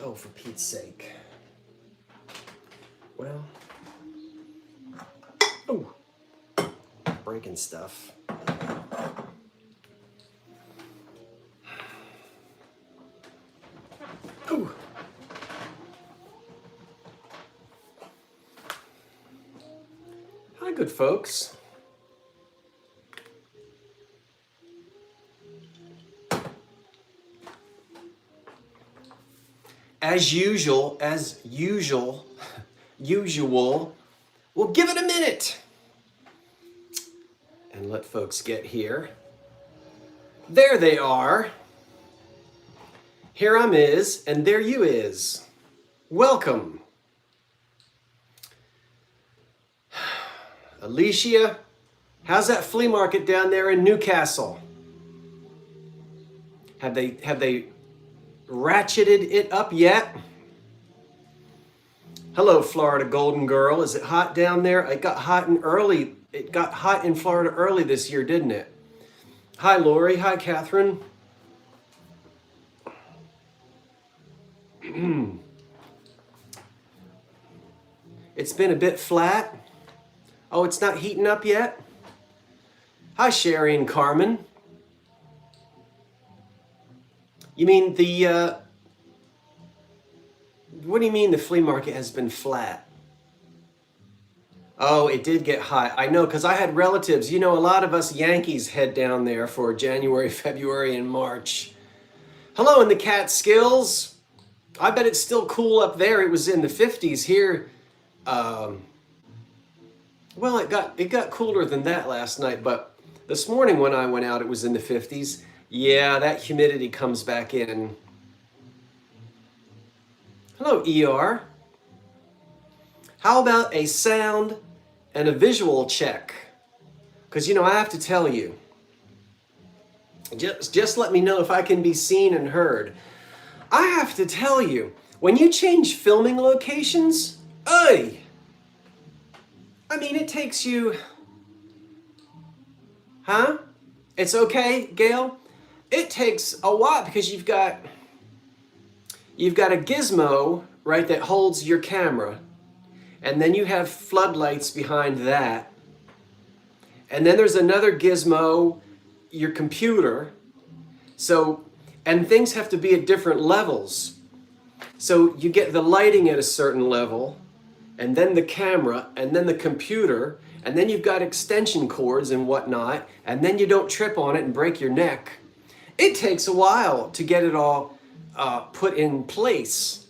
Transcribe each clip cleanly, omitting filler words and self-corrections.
Oh, for Pete's sake. Well, oh, breaking stuff. Ooh. Hi, good folks. As usual, we'll give it a minute and let folks get here. There they are. Here I'm is, and there you is. Welcome. Alicia, how's that flea market down there in Newcastle? Have they ratcheted it up yet? Hello, Florida Golden Girl. Is it hot down there? It got hot in Florida early this year, didn't it? Hi, Lori. Hi, Catherine. It's been a bit flat. Oh, it's not heating up yet? Hi, Sherry and Carmen. You mean what do you mean the flea market has been flat? Oh, it did get hot. I know, because I had relatives. You know, a lot of us Yankees head down there for January, February, and March. Hello in the Catskills. I bet it's still cool up there. It was in the 50s here. Well, it got cooler than that last night, but this morning when I went out, it was in the 50s. Yeah, that humidity comes back in. Hello, ER. How about a sound and a visual check? Because, you know, I have to tell you, just let me know if I can be seen and heard. I have to tell you, when you change filming locations, I mean, it takes you, huh? It's okay, Gail? It takes a while because you've got a gizmo, right, that holds your camera. And then you have floodlights behind that. And then there's another gizmo, your computer. So, and things have to be at different levels. So you get the lighting at a certain level, and then the camera, and then the computer, and then you've got extension cords and whatnot, and then you don't trip on it and break your neck. It takes a while to get it all put in place.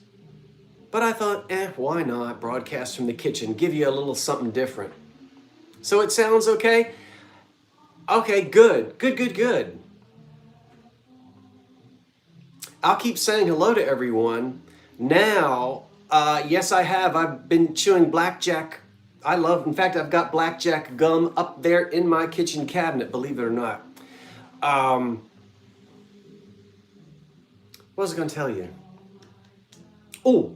But I thought, why not broadcast from the kitchen, give you a little something different. So it sounds okay? Okay, good. I'll keep saying hello to everyone. Now, yes, I have. I've been chewing blackjack. In fact, I've got blackjack gum up there in my kitchen cabinet, believe it or not. What was I going to tell you? Oh,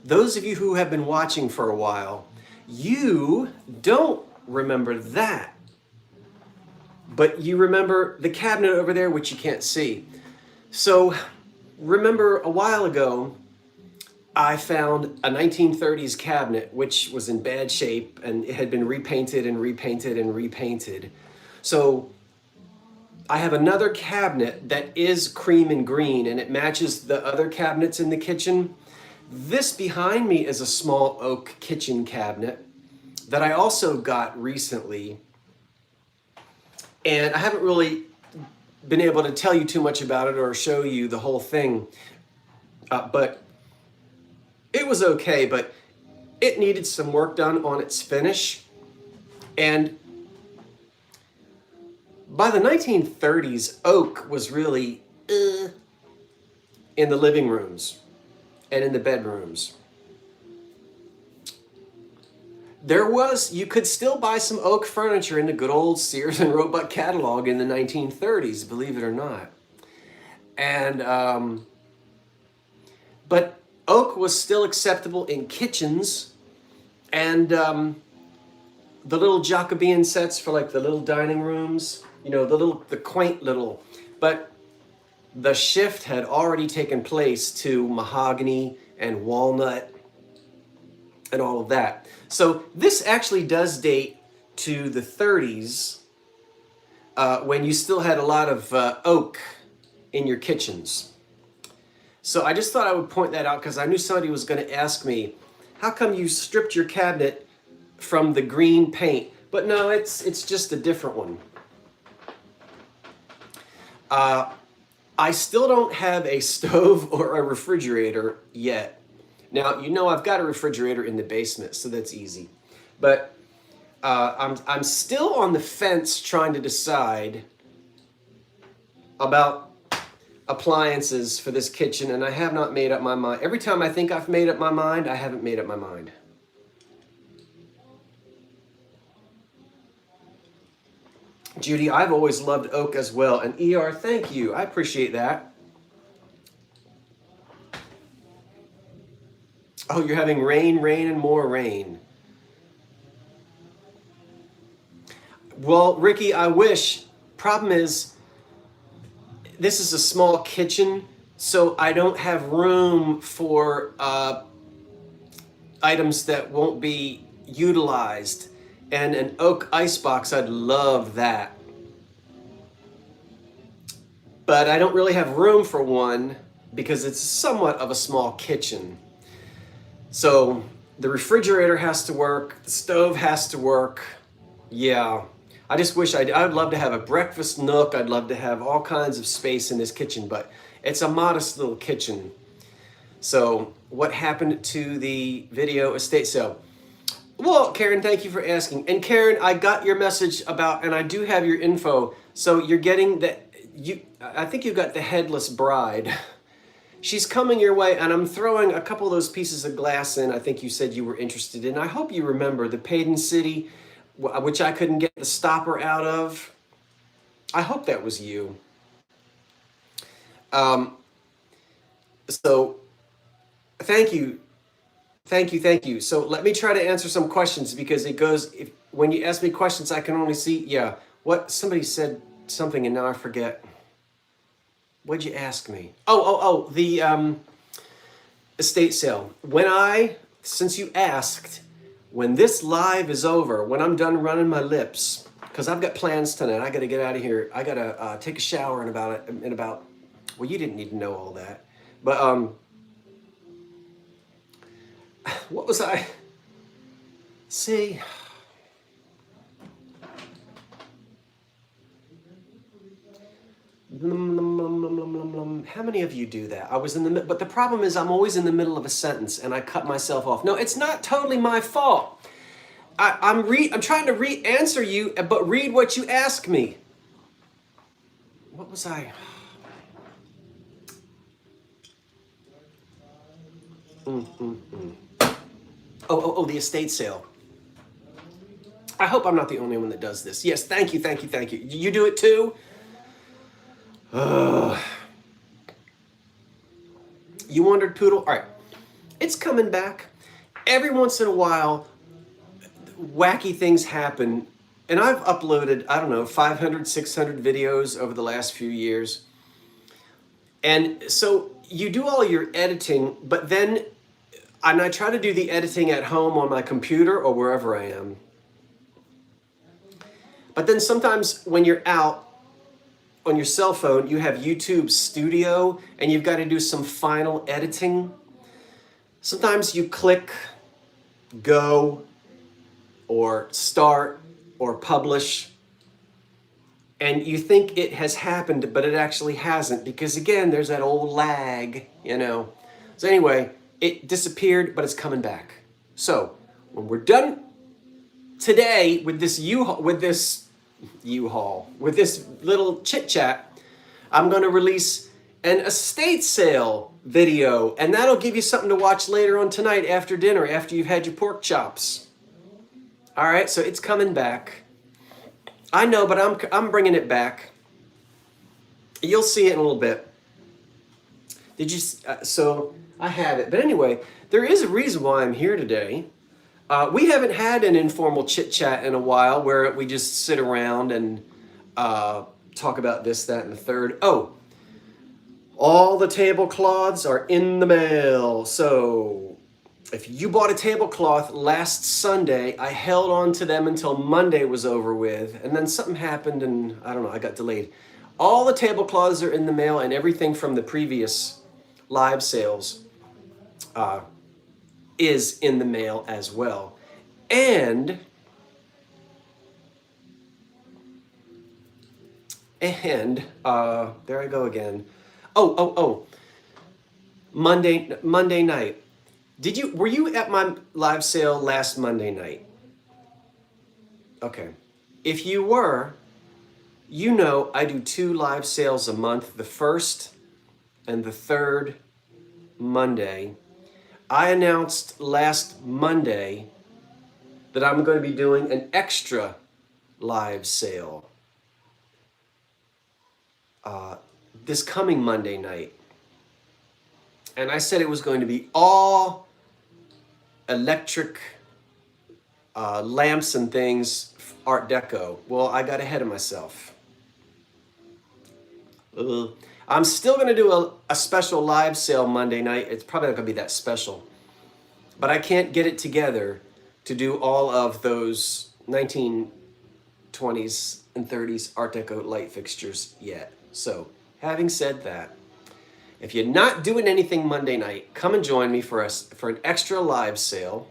those of you who have been watching for a while, you don't remember that. But you remember the cabinet over there, which you can't see. So, remember a while ago, I found a 1930s cabinet, which was in bad shape, and it had been repainted and repainted and repainted. So, I have another cabinet that is cream and green, and it matches the other cabinets in the kitchen. This behind me is a small oak kitchen cabinet that I also got recently. And I haven't really been able to tell you too much about it or show you the whole thing. But it was okay, but it needed some work done on its finish. And by the 1930s, oak was really in the living rooms and in the bedrooms. You could still buy some oak furniture in the good old Sears and Roebuck catalog in the 1930s, believe it or not. And, but oak was still acceptable in kitchens, and the little Jacobean sets for like the little dining rooms, you know, the quaint little, but the shift had already taken place to mahogany and walnut and all of that. So this actually does date to the 30s, when you still had a lot of oak in your kitchens. So I just thought I would point that out because I knew somebody was going to ask me, how come you stripped your cabinet from the green paint? But no, it's just a different one. I still don't have a stove or a refrigerator yet. Now, you know I've got a refrigerator in the basement, so that's easy. But I'm still on the fence trying to decide about appliances for this kitchen, and I have not made up my mind. Every time I think I've made up my mind, I haven't made up my mind. Judy, I've always loved oak as well. And ER, thank you. I appreciate that. Oh, you're having rain, rain, and more rain. Well, Ricky, I wish. Problem is, this is a small kitchen, so I don't have room for items that won't be utilized. And an oak icebox, I'd love that. But I don't really have room for one because it's somewhat of a small kitchen. So the refrigerator has to work, the stove has to work. Yeah, I just wish I'd love to have a breakfast nook. I'd love to have all kinds of space in this kitchen, but it's a modest little kitchen. So what happened to the video estate sale? Well, Karen, thank you for asking. And Karen, I got your message about, and I do have your info. So you're getting I think you got the headless bride. She's coming your way, and I'm throwing a couple of those pieces of glass in. I think you said you were interested in. I hope you remember the Paden City, which I couldn't get the stopper out of. I hope that was you. So thank you. Thank you. So let me try to answer some questions because it goes, when you ask me questions, I can only see, what somebody said something and now I forget. What'd you ask me? The estate sale. Since you asked, when this live is over, when I'm done running my lips, because I've got plans tonight, I got to get out of here. I got to take a shower in about, well, you didn't need to know all that. But, what was I? See, how many of you do that? I was but the problem is I'm always in the middle of a sentence and I cut myself off. No, it's not totally my fault. I'm trying to answer you, but read what you ask me. What was I? The estate sale. I hope I'm not the only one that does this. Yes, thank you. You do it too? You wondered, Poodle? All right. It's coming back. Every once in a while, wacky things happen. And I've uploaded, 500, 600 videos over the last few years. And so you do all your editing, but then and I try to do the editing at home on my computer or wherever I am. But then sometimes when you're out on your cell phone, you have YouTube Studio and you've got to do some final editing. Sometimes you click go or start or publish and you think it has happened, but it actually hasn't because again, there's that old lag, So anyway, it disappeared, but it's coming back. So when we're done today with this little chit chat, I'm going to release an estate sale video, and that'll give you something to watch later on tonight after dinner, after you've had your pork chops. All right, so it's coming back. I know, but I'm bringing it back. You'll see it in a little bit. So I have it. But anyway, there is a reason why I'm here today. We haven't had an informal chit-chat in a while where we just sit around and talk about this, that, and the third. Oh, All the tablecloths are in the mail. So if you bought a tablecloth last Sunday, I held on to them until Monday was over with, and then something happened and I don't know, I got delayed. All the tablecloths are in the mail, and everything from the previous live sales is in the mail as well. And there I go again. Oh. Monday night. Were you at my live sale last Monday night? Okay. If you were, you know I do 2 live sales a month, the first and the third Monday. I announced last Monday that I'm going to be doing an extra live sale this coming Monday night. And I said it was going to be all electric lamps and things, Art Deco. Well, I got ahead of myself. I'm still going to do a special live sale Monday night. It's probably not going to be that special. But I can't get it together to do all of those 1920s and 30s Art Deco light fixtures yet. So, having said that, if you're not doing anything Monday night, come and join me for an extra live sale.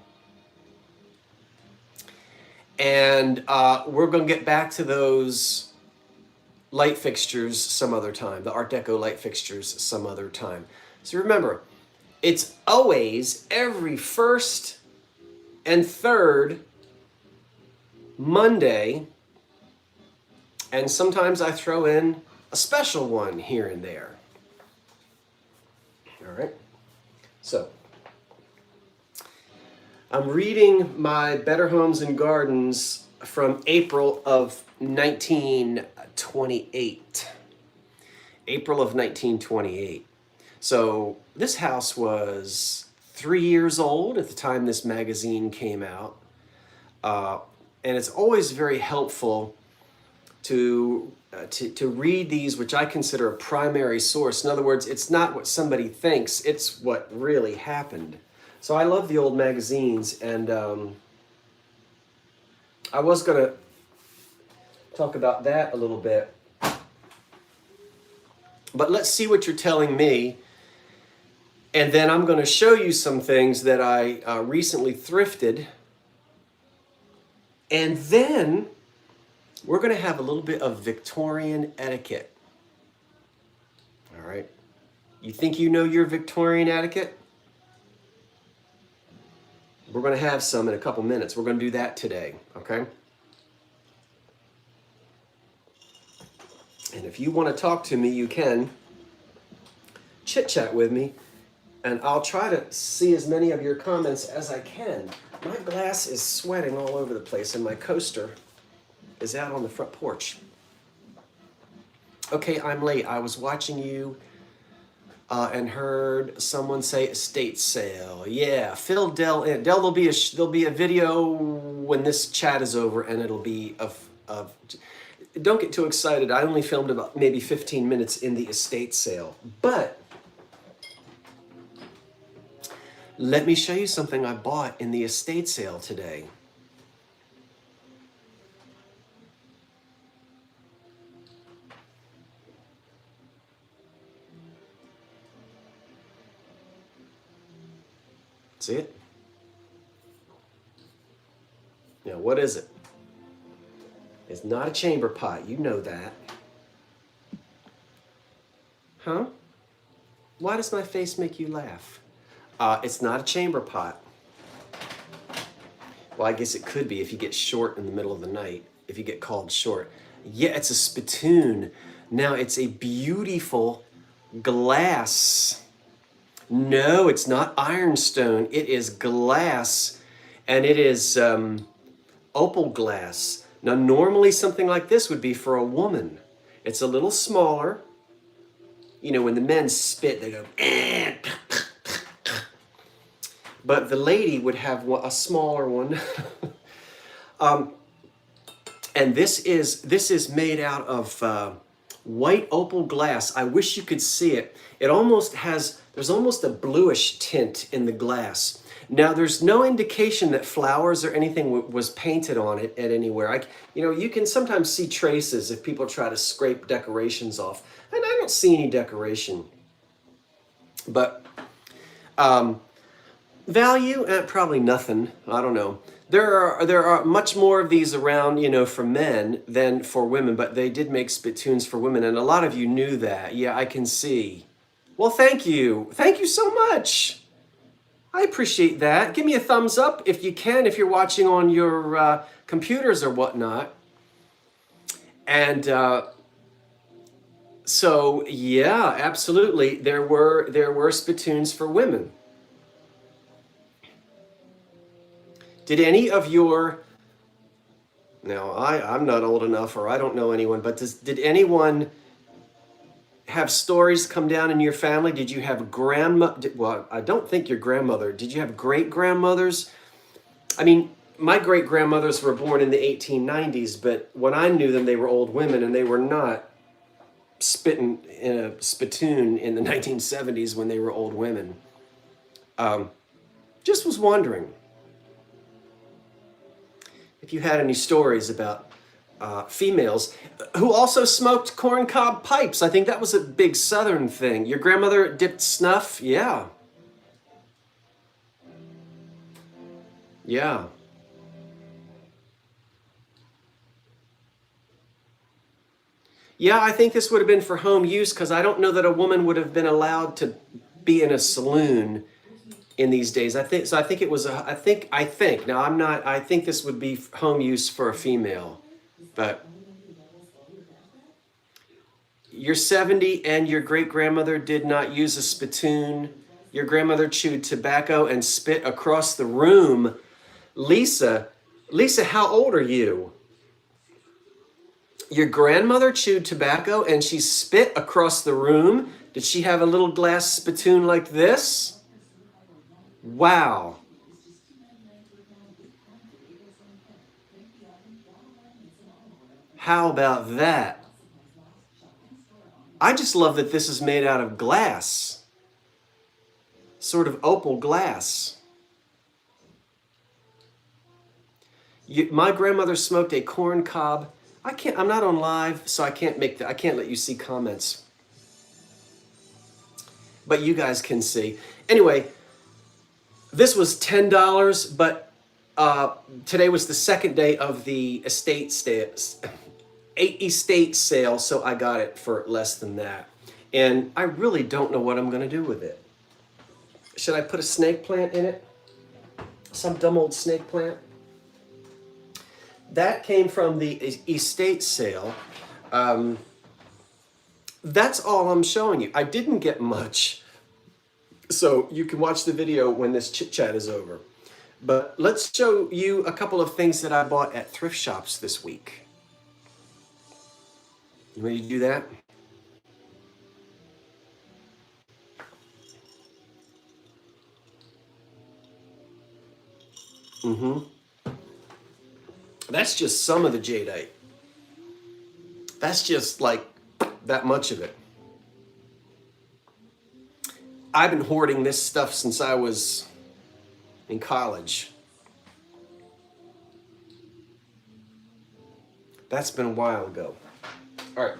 And we're going to get back to those light fixtures some other time, the Art Deco light fixtures some other time. So remember, it's always every first and third Monday, and sometimes I throw in a special one here and there. All right, so I'm reading my Better Homes and Gardens from April of 1928. April of 1928. So this house was 3 years old at the time this magazine came out. And it's always very helpful to read these, which I consider a primary source. In other words, it's not what somebody thinks, it's what really happened. So I love the old magazines, and I was going to talk about that a little bit. But let's see what you're telling me, and then I'm going to show you some things that I recently thrifted, and then we're going to have a little bit of Victorian etiquette. All right. You think you know your Victorian etiquette? We're going to have some in a couple minutes. We're going to do that today, okay? And if you want to talk to me, you can chit-chat with me, and I'll try to see as many of your comments as I can. My glass is sweating all over the place, and my coaster is out on the front porch. Okay, I'm late. I was watching you and heard someone say estate sale. Yeah, fill Dell in. Dell, there'll be a video when this chat is over, and it'll be of. Don't get too excited. I only filmed about maybe 15 minutes in the estate sale, but let me show you something I bought in the estate sale today. See it? Now, what is it? It's not a chamber pot. You know that. Huh? Why does my face make you laugh? It's not a chamber pot. Well, I guess it could be if you get short in the middle of the night, if you get called short. Yeah, it's a spittoon. Now, it's a beautiful glass. No, it's not ironstone. It is glass, and it is opal glass. Now, normally something like this would be for a woman. It's a little smaller. You know, when the men spit, they go, eh. But the lady would have a smaller one. And this is made out of white opal glass. I wish you could see it. It almost has, there's almost a bluish tint in the glass. Now, there's no indication that flowers or anything was painted on it at anywhere. You can sometimes see traces if people try to scrape decorations off, and I don't see any decoration. But value, probably nothing. I don't know. There are much more of these around, for men than for women, but they did make spittoons for women, and a lot of you knew that. Yeah, I can see. Well, thank you. Thank you so much. I appreciate that. Give me a thumbs up if you can, if you're watching on your computers or whatnot. And so, yeah, absolutely. There were spittoons for women. Did any of your, now I'm not old enough, or I don't know anyone, but did anyone have stories come down in your family? Did you have well, I don't think your grandmother, did you have great-grandmothers? I mean, my great-grandmothers were born in the 1890s, but when I knew them, they were old women, and they were not spitting in a spittoon in the 1970s when they were old women. Just was wondering if you had any stories about females who also smoked corncob pipes. I think that was a big Southern thing. Your grandmother dipped snuff? Yeah. Yeah. Yeah, I think this would have been for home use, because I don't know that a woman would have been allowed to be in a saloon in these days. I think it was I think now I think this would be home use for a female. But you're 70 and your great-grandmother did not use a spittoon. Your grandmother chewed tobacco and spit across the room. Lisa, how old are you? Your grandmother chewed tobacco and she spit across the room. Did she have a little glass spittoon like this? Wow. How about that? I just love that this is made out of glass. Sort of opal glass. My grandmother smoked a corn cob. I'm not on live, so I can't let you see comments. But you guys can see. Anyway, this was $10, but today was the second day of the estate sale, so I got it for less than that. And I really don't know what I'm going to do with it. Should I put a snake plant in it? Some dumb old snake plant? That came from the estate sale. That's all I'm showing you. I didn't get much, so you can watch the video when this chit chat is over. But let's show you a couple of things that I bought at thrift shops this week. You ready to do that? That's just some of the jadeite. That's just like that much of it. I've been hoarding this stuff since I was in college. That's been a while ago. All right.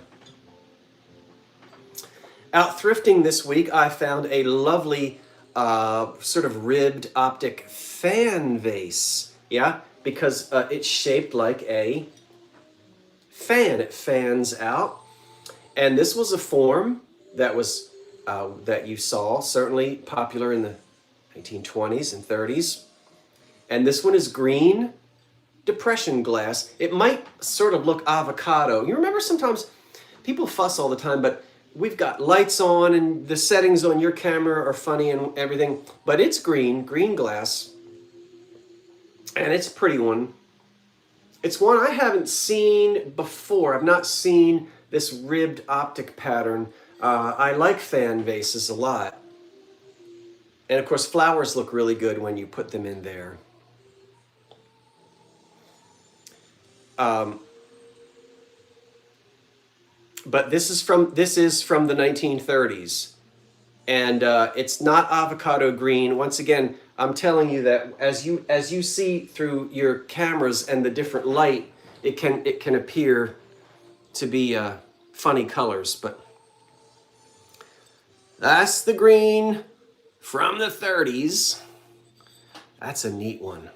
Out thrifting this week, I found a lovely sort of ribbed optic fan vase. Yeah, because it's shaped like a fan. It fans out. And this was a form that was that you saw, certainly popular in the 1920s and 30s. And this one is green depression glass. It might sort of look avocado. You remember sometimes people fuss all the time, but we've got lights on and the settings on your camera are funny and everything, but it's green glass. And it's a pretty one. It's one I haven't seen before. I've not seen this ribbed optic pattern. I like fan vases a lot. And of course, flowers look really good when you put them in there. but this is from the 1930s, and it's not avocado green. Once again, I'm telling you that as you see through your cameras and the different light, it can appear to be funny colors, but that's the green from the 30s. That's a neat one.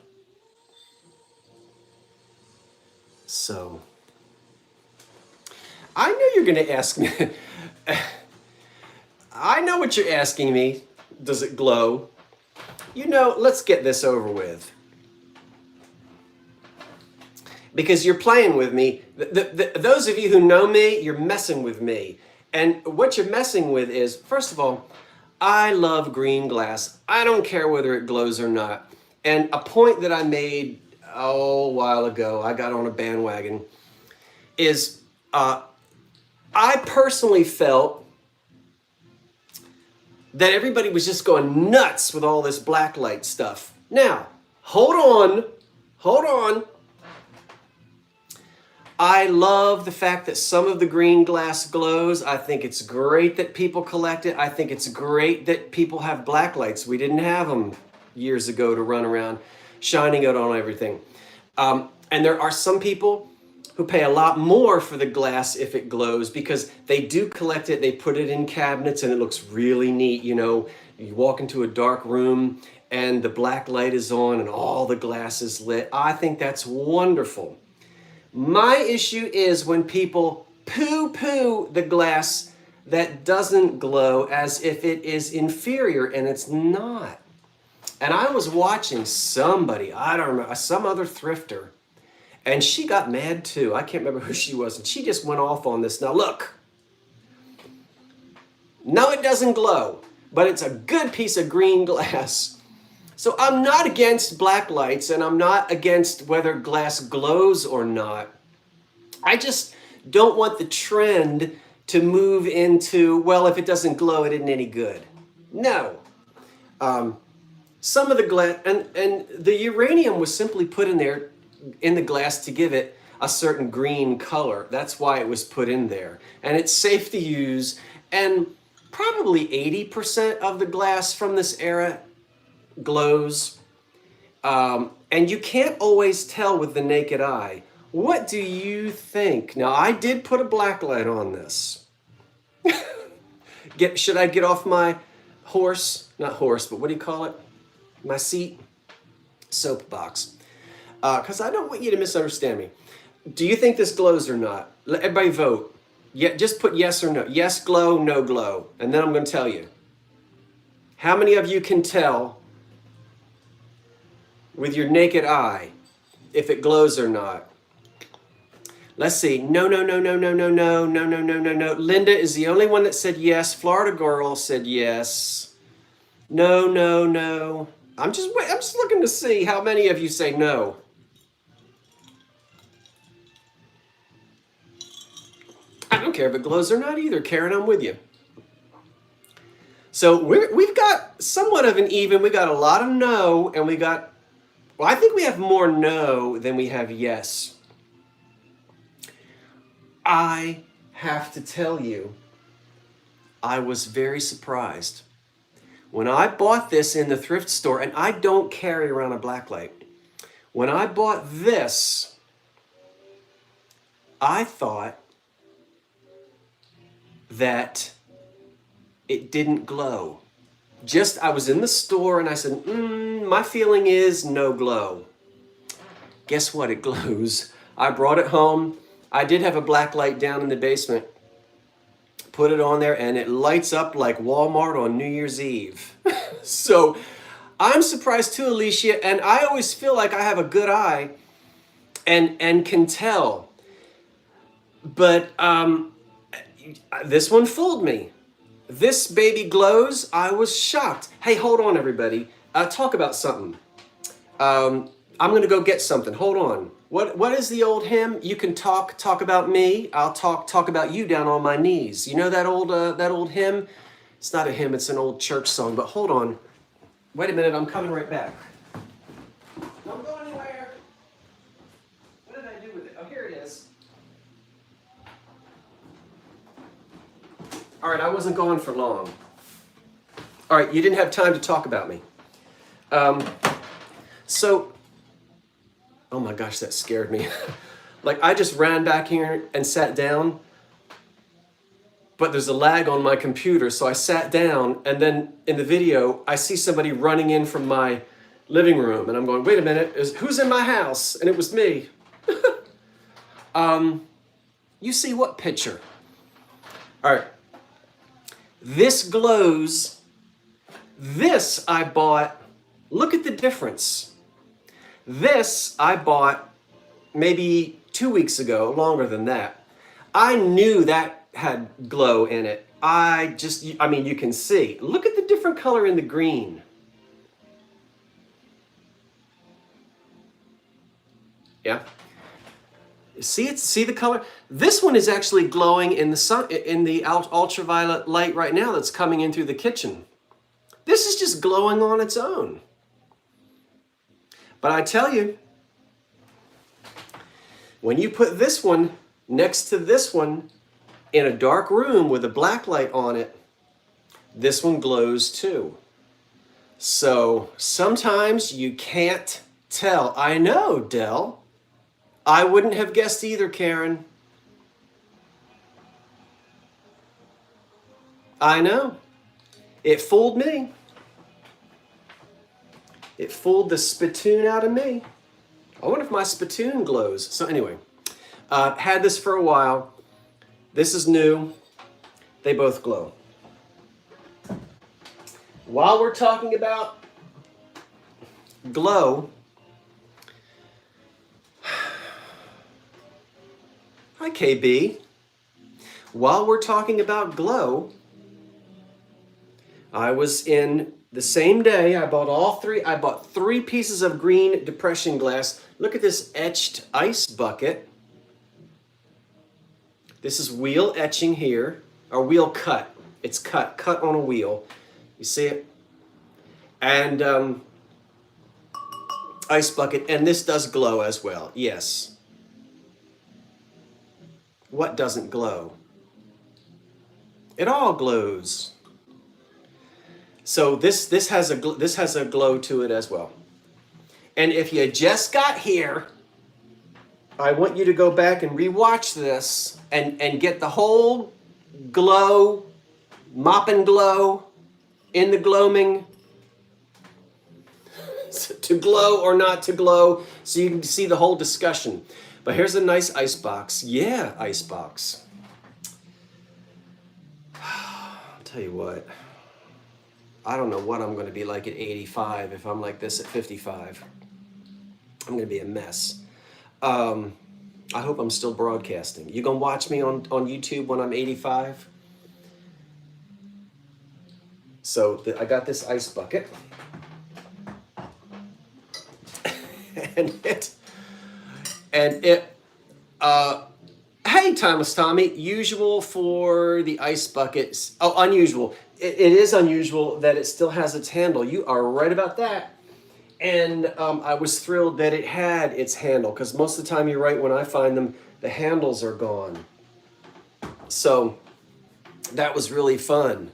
So, I know you're going to ask me. I know what you're asking me. Does it glow? You know, let's get this over with. Because you're playing with me. Those of you who know me, you're messing with me. And what you're messing with is, first of all, I love green glass. I don't care whether it glows or not. And a point that I made a while ago, I got on a bandwagon, is I personally felt that everybody was just going nuts with all this blacklight stuff. Now, hold on. I love the fact that some of the green glass glows. I think it's great that people collect it. I think it's great that people have black lights. We didn't have them years ago to run around shining it on everything. And there are some people who pay a lot more for the glass if it glows, because they do collect it, they put it in cabinets, and it looks really neat. You know, you walk into a dark room and the black light is on and all the glass is lit. I think that's wonderful. My issue is when people poo-poo the glass that doesn't glow as if it is inferior, and it's not. And I was watching somebody, I don't remember, some other thrifter, and she got mad too. I can't remember who she was, and she just went off on this. Now look, no, it doesn't glow, but it's a good piece of green glass. So I'm not against black lights, and I'm not against whether glass glows or not. I just don't want the trend to move into, well, if it doesn't glow, it isn't any good. No. Some of the glass, and the uranium was simply put in there in the glass to give it a certain green color. That's why it was put in there. And it's safe to use, and probably 80% of the glass from this era glows. And you can't always tell with the naked eye. What do you think? Now, I did put a black light on this. Should I get off my horse? Not horse, but what do you call it? My seat? Soapbox. Because I don't want you to misunderstand me. Do you think this glows or not? Let everybody vote. Yeah, just put yes or no. Yes glow, no glow. And then I'm going to tell you. How many of you can tell with your naked eye if it glows or not? Let's see. No. Linda is the only one that said yes. Florida girl said yes. No. I'm just looking to see how many of you say no. I don't care if it glows or not either, Karen. I'm with you. So we've got somewhat of an even. We got a lot of no, and we got. Well, I think we have more no than we have yes. I have to tell you, I was very surprised. When I bought this in the thrift store, and I don't carry around a blacklight, when I bought this, I thought that it didn't glow. I was in the store and I said, my feeling is no glow. Guess what? It glows. I brought it home. I did have a black light down in the basement. Put it on there and it lights up like Walmart on New Year's Eve. So I'm surprised too, Alicia, and I always feel like I have a good eye and can tell. But this one fooled me. This baby glows. I was shocked. Hey, hold on, everybody. Talk about something. I'm going to go get something. Hold on. What is the old hymn? You can talk about me. I'll talk about you down on my knees. You know that old hymn? It's not a hymn. It's an old church song. But hold on. Wait a minute. I'm coming right back. Don't go anywhere. What did I do with it? Oh, here it is. All right, I wasn't gone for long. All right, you didn't have time to talk about me. So, oh my gosh, that scared me. Like, I just ran back here and sat down, but there's a lag on my computer, so I sat down, and then in the video, I see somebody running in from my living room, and I'm going, wait a minute, who's in my house? And it was me. You see what picture? All right. This glows. This I bought. Look at the difference. This I bought maybe 2 weeks ago, longer than that. I knew that had glow in it. I mean, you can see. Look at the different color in the green. Yeah. See the color? This one is actually glowing in the sun, in the ultraviolet light right now that's coming in through the kitchen. This is just glowing on its own. But I tell you, when you put this one next to this one in a dark room with a black light on it, this one glows too. So sometimes you can't tell. I know, Dell. I wouldn't have guessed either, Karen. I know. It fooled me. It fooled the spittoon out of me. I wonder if my spittoon glows. So anyway, had this for a while. This is new. They both glow. While we're talking about glow, hi, KB. While we're talking about glow, I was in the same day, I bought 3 pieces of green depression glass. Look at this etched ice bucket. This is wheel etching here, or wheel cut. It's cut on a wheel. You see it? And ice bucket, and this does glow as well, yes. What doesn't glow? It all glows. So this has a glow to it as well. And if you just got here, I want you to go back and rewatch this and get the whole glow, mop and glow, in the gloaming, to glow or not to glow, so you can see the whole discussion. But here's a nice ice box. Yeah, ice box. I'll tell you what. I don't know what I'm going to be like at 85 if I'm like this at 55. I'm going to be a mess. I hope I'm still broadcasting. You going to watch me on YouTube when I'm 85? So I got this ice bucket. and it hey, Thomas Tommy, usual for the ice buckets. Oh, unusual. It is unusual that it still has its handle. You are right about that. And I was thrilled that it had its handle, because most of the time, you're right, when I find them, the handles are gone. So that was really fun.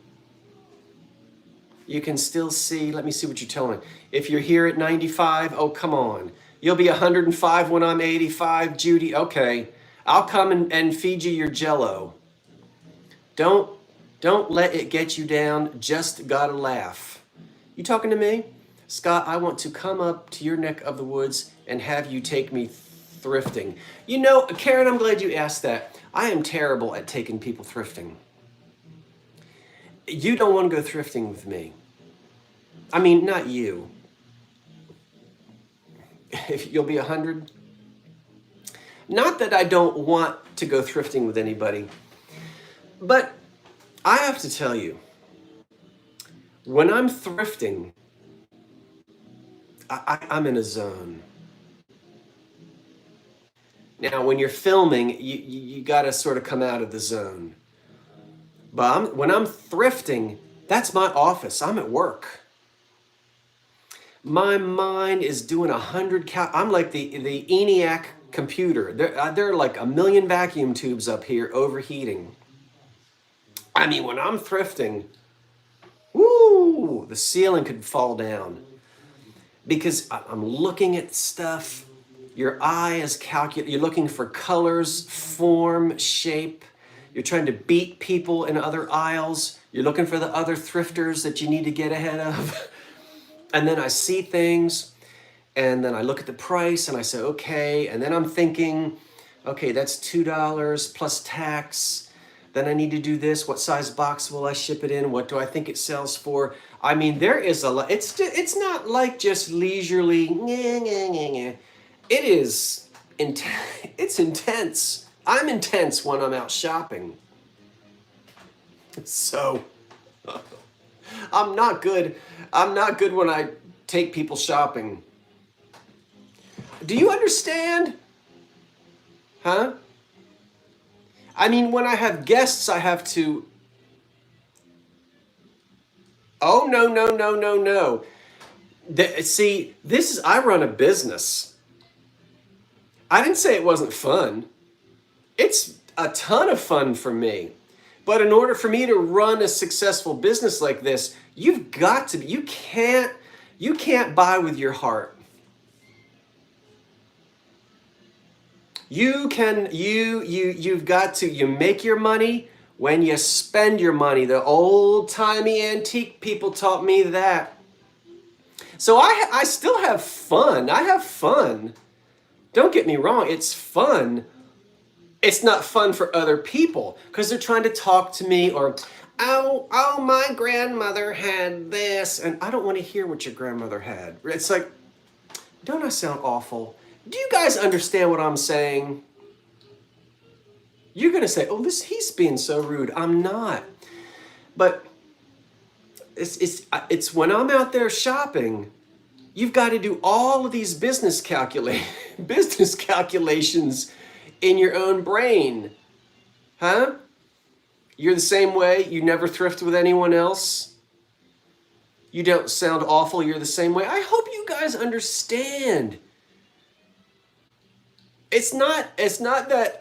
You can still see, let me see what you're telling. If you're here at 95, oh, come on. You'll be 105 when I'm 85, Judy. Okay, I'll come and feed you your Jell-O. Don't let it get you down. Just gotta laugh. You talking to me? Scott, I want to come up to your neck of the woods and have you take me thrifting. You know, Karen, I'm glad you asked that. I am terrible at taking people thrifting. You don't want to go thrifting with me. I mean, not you. If you'll be 100. Not that I don't want to go thrifting with anybody, but I have to tell you, when I'm thrifting, I'm in a zone. Now, when you're filming, you got to sort of come out of the zone. But when I'm thrifting, that's my office. I'm at work. My mind is doing 100 I'm like the ENIAC computer. There are like 1 million vacuum tubes up here overheating. I mean, when I'm thrifting, woo, the ceiling could fall down because I'm looking at stuff. Your eye is you're looking for colors, form, shape. You're trying to beat people in other aisles. You're looking for the other thrifters that you need to get ahead of. And then I see things, and then I look at the price and I say, okay. And then I'm thinking, okay, that's $2 plus tax. Then I need to do this. What size box will I ship it in? What do I think it sells for? I mean, there is a lot. It's not like just leisurely. It is it's intense. I'm intense when I'm out shopping. So I'm not good. I'm not good when I take people shopping. Do you understand? Huh? I mean, when I have guests, I have to. Oh, no, no, no, no, no. See, I run a business. I didn't say it wasn't fun. It's a ton of fun for me. But in order for me to run a successful business like this, you've got to, you can't buy with your heart. You've got to, you make your money when you spend your money. The old-timey antique people taught me that. So I still have fun. I have fun. Don't get me wrong, it's fun. It's not fun for other people because they're trying to talk to me or, oh, my grandmother had this. And I don't want to hear what your grandmother had. It's like, don't I sound awful? Do you guys understand what I'm saying? You're going to say, oh, he's being so rude. I'm not. But it's when I'm out there shopping, you've got to do all of these business calculations in your own brain. Huh? You're the same way. You never thrift with anyone else. You don't sound awful. You're the same way. I hope you guys understand. It's not that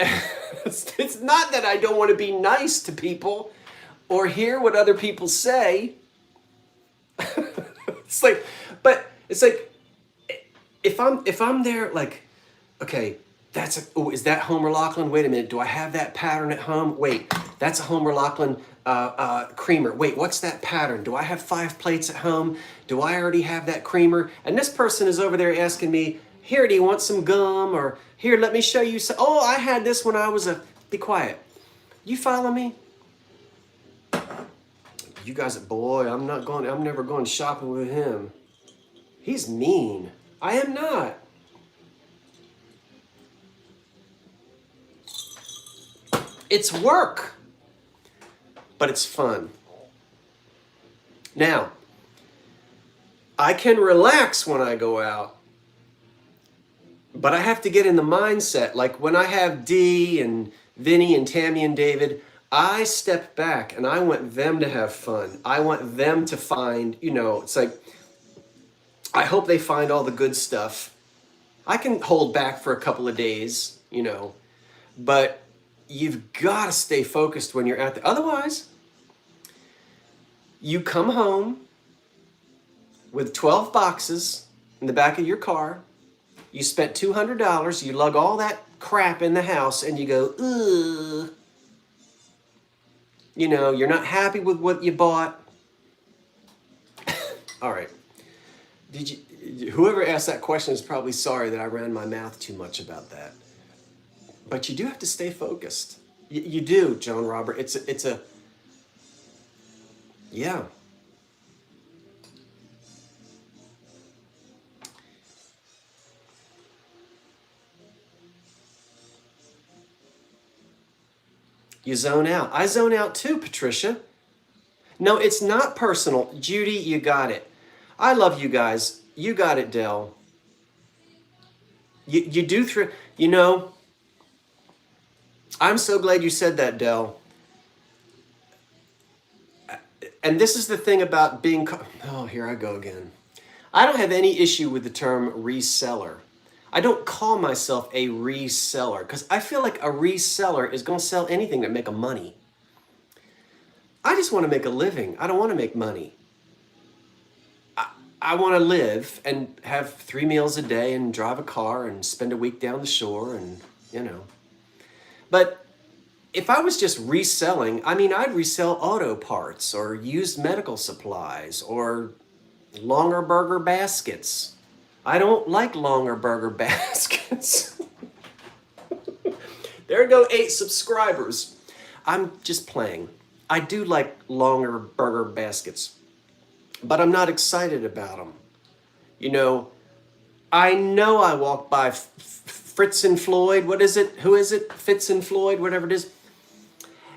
it's not that I don't want to be nice to people or hear what other people say. It's like if I'm there, like, okay, is that Homer Laughlin? Wait a minute, do I have that pattern at home? Wait, that's a Homer Laughlin creamer. Wait, what's that pattern? Do I have 5 plates at home? Do I already have that creamer? And this person is over there asking me, here, do you want some gum? Or here, let me show you some. Oh, I had this when I was be quiet. You follow me? You guys, boy, I'm never going shopping with him. He's mean. I am not. It's work, but it's fun. Now, I can relax when I go out, but I have to get in the mindset. Like when I have Dee and Vinny and Tammy and David, I step back and I want them to have fun. I want them to find, it's like, I hope they find all the good stuff. I can hold back for a couple of days, but you've got to stay focused when you're out there. Otherwise, you come home with 12 boxes in the back of your car. You spent $200. You lug all that crap in the house and you go, ugh. You're not happy with what you bought. All right. Whoever asked that question is probably sorry that I ran my mouth too much about that. But you do have to stay focused. You do, John Robert. Yeah. You zone out. I zone out too, Patricia. No, it's not personal. Judy, you got it. I love you guys. You got it, Dell. You do I'm so glad you said that, Dell. And this is the thing about being... Oh, here I go again. I don't have any issue with the term reseller. I don't call myself a reseller because I feel like a reseller is going to sell anything to make a money. I just want to make a living. I don't want to make money. I want to live and have 3 meals a day and drive a car and spend a week down the shore and, you know. But if I was just reselling, I mean, I'd resell auto parts or used medical supplies or longer burger baskets. I don't like longer burger baskets. There go 8 subscribers. I'm just playing. I do like longer burger baskets, but I'm not excited about them. You know I walk by Fritz and Floyd. What is it? Who is it? Fitz and Floyd, whatever it is.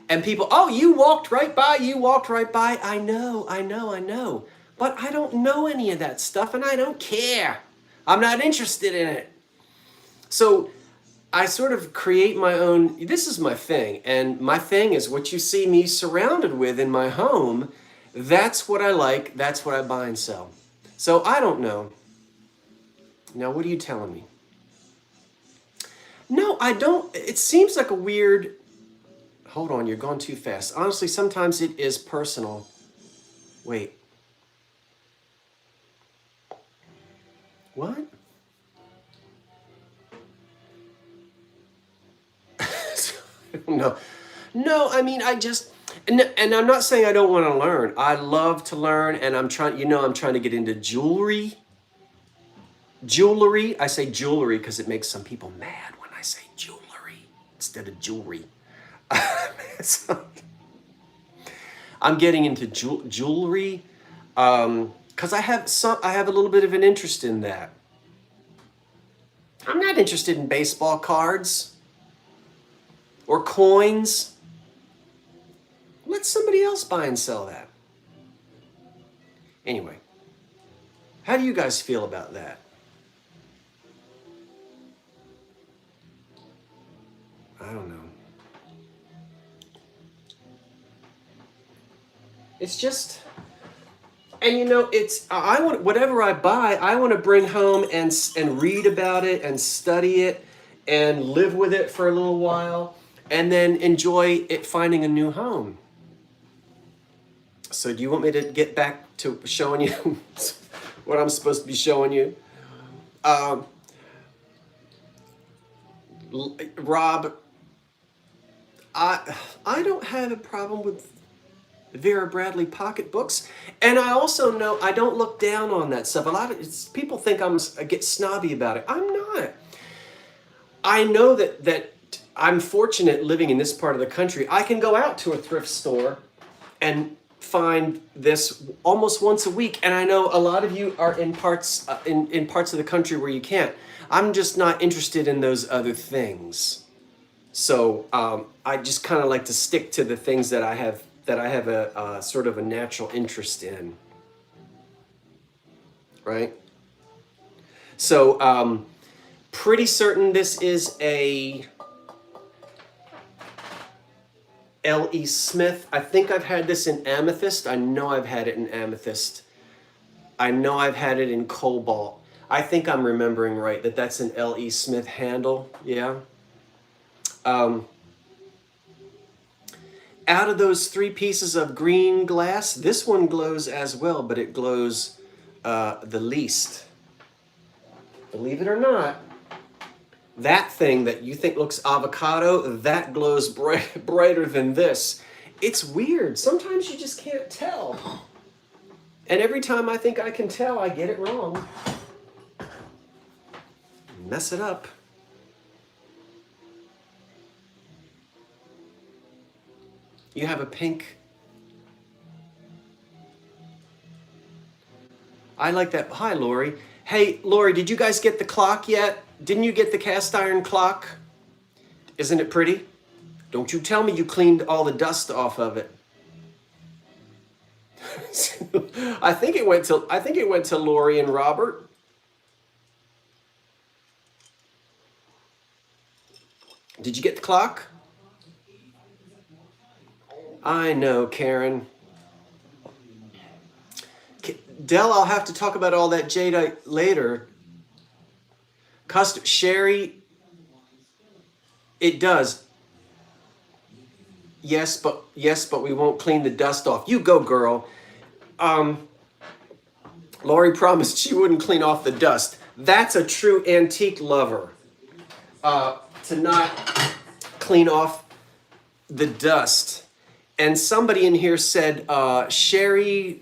And people, oh, you walked right by. I know. But I don't know any of that stuff, and I don't care. I'm not interested in it. So I sort of create my own, this is my thing. And my thing is what you see me surrounded with in my home. That's what I like. That's what I buy and sell. So I don't know. Now, what are you telling me? No, I don't. It seems like a weird, hold on, you're going too fast. Honestly, sometimes it is personal. Wait. What? No, I mean, I just, and I'm not saying I don't want to learn. I love to learn, and I'm trying to get into jewelry. I say jewelry because it makes some people mad when I say jewelry instead of jewelry. So, I'm getting into jewelry because I have a little bit of an interest in that. I'm not interested in baseball cards or coins. Let somebody else buy and sell that. Anyway, how do you guys feel about that? I don't know. It's just, and I want, whatever I buy, I want to bring home and read about it and study it and live with it for a little while and then enjoy it finding a new home. So do you want me to get back to showing you what I'm supposed to be showing you? Rob, I don't have a problem with Vera Bradley pocketbooks, and I also know I don't look down on that stuff. A lot of people think I get snobby about it. I'm not. I know that I'm fortunate living in this part of the country. I can go out to a thrift store and find this almost once a week, and I know a lot of you are in parts in parts of the country where you can't. I'm just not interested in those other things. So I just kind of like to stick to the things that I have a sort of a natural interest in, right? So pretty certain this is a L.E. Smith. I think I've had this in amethyst. I know I've had it in amethyst. I know I've had it in cobalt. I think I'm remembering right that that's an L.E. Smith handle. Yeah. Out of those 3 pieces of green glass, this one glows as well, but it glows the least. Believe it or not, that thing that you think looks avocado, that glows brighter than this. It's weird. Sometimes you just can't tell. And every time I think I can tell, I get it wrong. Mess it up. You have a pink. I like that. Hi, Lori. Hey, Lori, did you guys get the clock yet? Didn't you get the cast iron clock? Isn't it pretty? Don't you tell me you cleaned all the dust off of it. I think it went to Lori and Robert. Did you get the clock? I know, Karen. Dell, I'll have to talk about all that jadeite later. Sherry, it does. Yes, but we won't clean the dust off. You go, girl. Lori promised she wouldn't clean off the dust. That's a true antique lover. To not clean off the dust. And somebody in here said, Sherry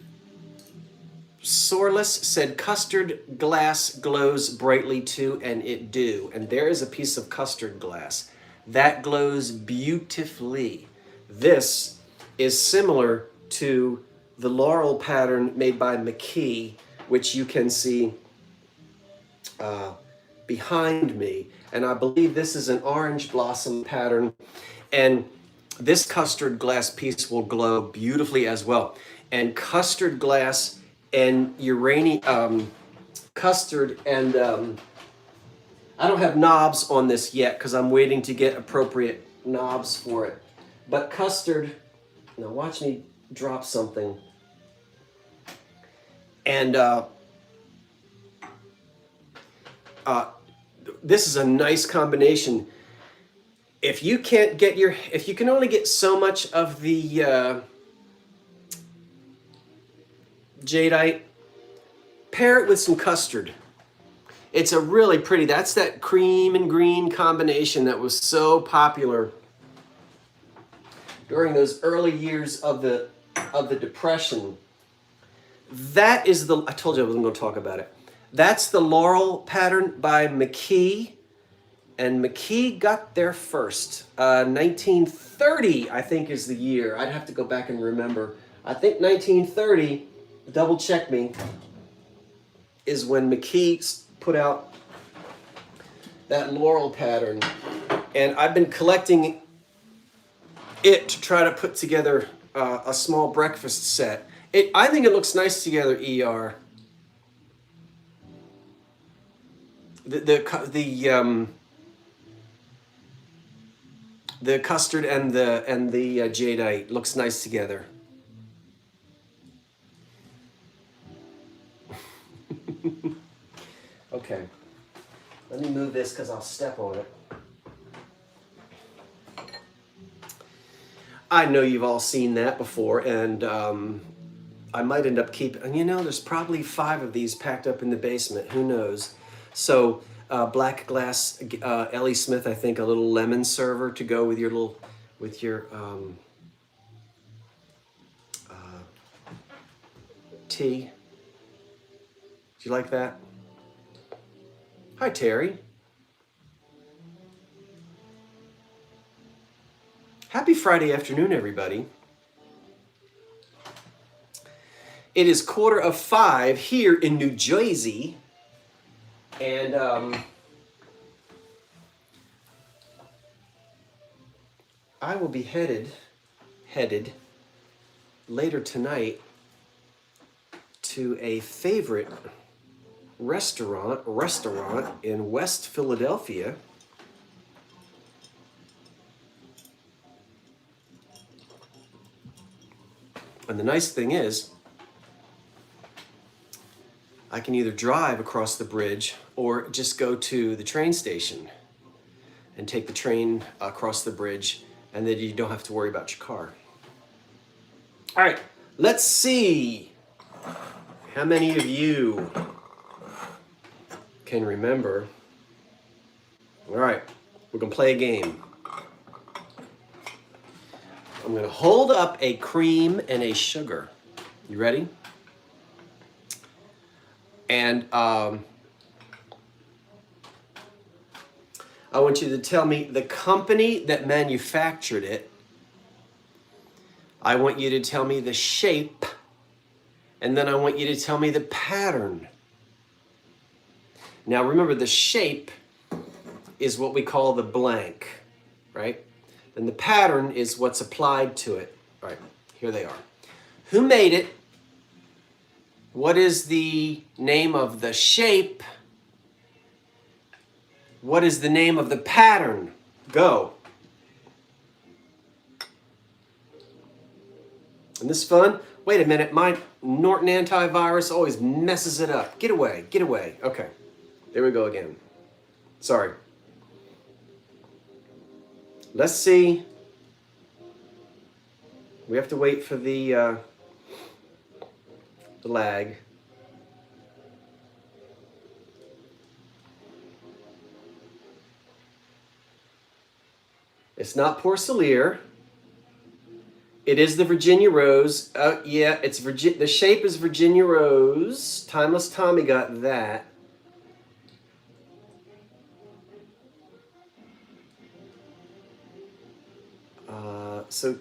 Sorless said, custard glass glows brightly too, and it do. And there is a piece of custard glass that glows beautifully. This is similar to the laurel pattern made by McKee, which you can see behind me. And I believe this is an orange blossom pattern. And this custard glass piece will glow beautifully as well. And custard glass and uranium, custard and, I don't have knobs on this yet because I'm waiting to get appropriate knobs for it. But custard, now watch me drop something. And this is a nice combination. If you can't get if you can only get so much of the jadeite, pair it with some custard. It's a really pretty, that's that cream and green combination that was so popular during those early years of the Depression. That is I told you I wasn't going to talk about it. That's the laurel pattern by McKee. And McKee got there first. 1930, I think, is the year. I'd have to go back and remember. I think 1930, double check me, is when McKee put out that laurel pattern. And I've been collecting it to try to put together a small breakfast set. I think it looks nice together, ER. The custard and the jadeite looks nice together. Okay, let me move this because I'll step on it. I know you've all seen that before, and I might end up keeping, and there's probably 5 of these packed up in the basement, who knows. So black glass Ellie Smith, I think, a little lemon server to go with your tea. Do you like that? Hi, Terry. Happy Friday afternoon, everybody. It is 4:45 here in New Jersey. And I will be headed later tonight to a favorite restaurant in West Philadelphia. And the nice thing is, I can either drive across the bridge or just go to the train station and take the train across the bridge, and then you don't have to worry about your car. All right, let's see how many of you can remember. All right, we're gonna play a game. I'm gonna hold up a cream and a sugar. You ready? And I want you to tell me the company that manufactured it. I want you to tell me the shape. And then I want you to tell me the pattern. Now remember, the shape is what we call the blank, right? And the pattern is what's applied to it. All right, here they are. Who made it? What is the name of the shape? What is the name of the pattern? Go. Isn't this fun? Wait a minute, my Norton antivirus always messes it up. Get away, get away. Okay, there we go again. Sorry. Let's see We have to wait for the lag. It's not Porcelain. It is the Virginia Rose. Yeah, it's the shape is Virginia Rose. Timeless Tommy got that. So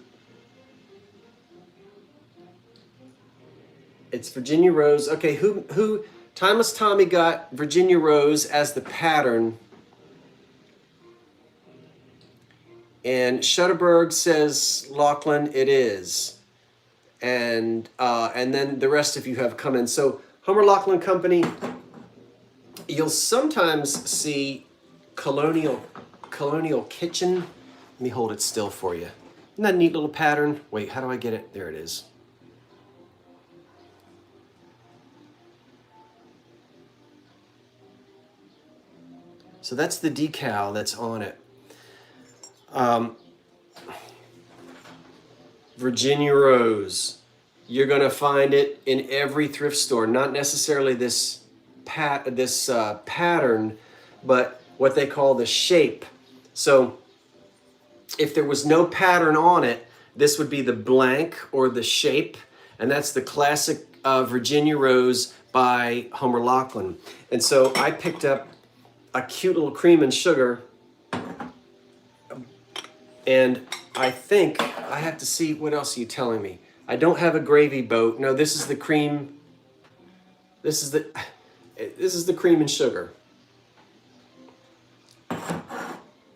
it's Virginia Rose. Okay, who Timeless Tommy got Virginia Rose as the pattern. And Shutterberg says Laughlin, it is. And then the rest of you have come in. So Homer Laughlin Company, you'll sometimes see colonial kitchen. Let me hold it still for you. Isn't that a neat little pattern? Wait, how do I get it? There it is. So that's the decal that's on it. Virginia Rose. You're gonna find it in every thrift store. Not necessarily this pattern, but what they call the shape. So if there was no pattern on it, this would be the blank or the shape, and that's the classic Virginia Rose by Homer Laughlin. And so I picked up a cute little cream and sugar, and I think I have to see, what else are you telling me? I don't have a gravy boat. No, this is the cream. This is the cream and sugar.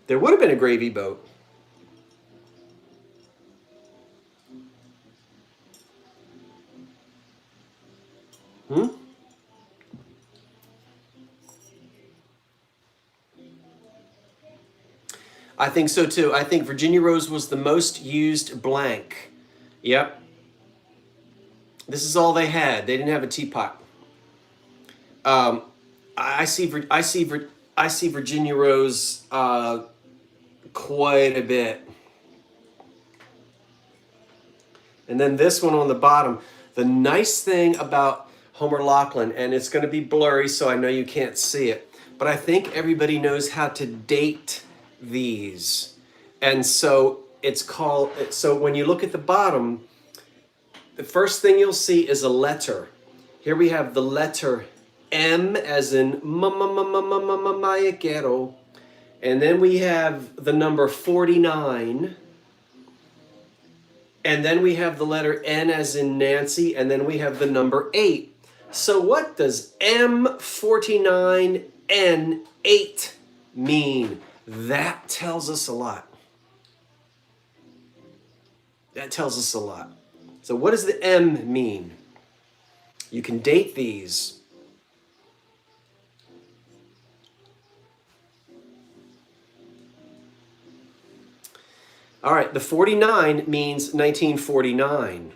There would have been a gravy boat. I think so too. I think Virginia Rose was the most used blank. Yep. This is all they had. They didn't have a teapot. I see Virginia Rose quite a bit. And then this one on the bottom. The nice thing about Homer Laughlin, and it's going to be blurry, so I know you can't see it, but I think everybody knows how to date these. And so it's called, so when you look at the bottom, the first thing you'll see is a letter. Here we have the letter M as in Maya Quiero. And then we have the number 49. And then we have the letter N as in Nancy. And then we have the number 8. So what does M49N8 mean? That tells us a lot. That tells us a lot. So what does the M mean? You can date these. All right, the 49 means 1949.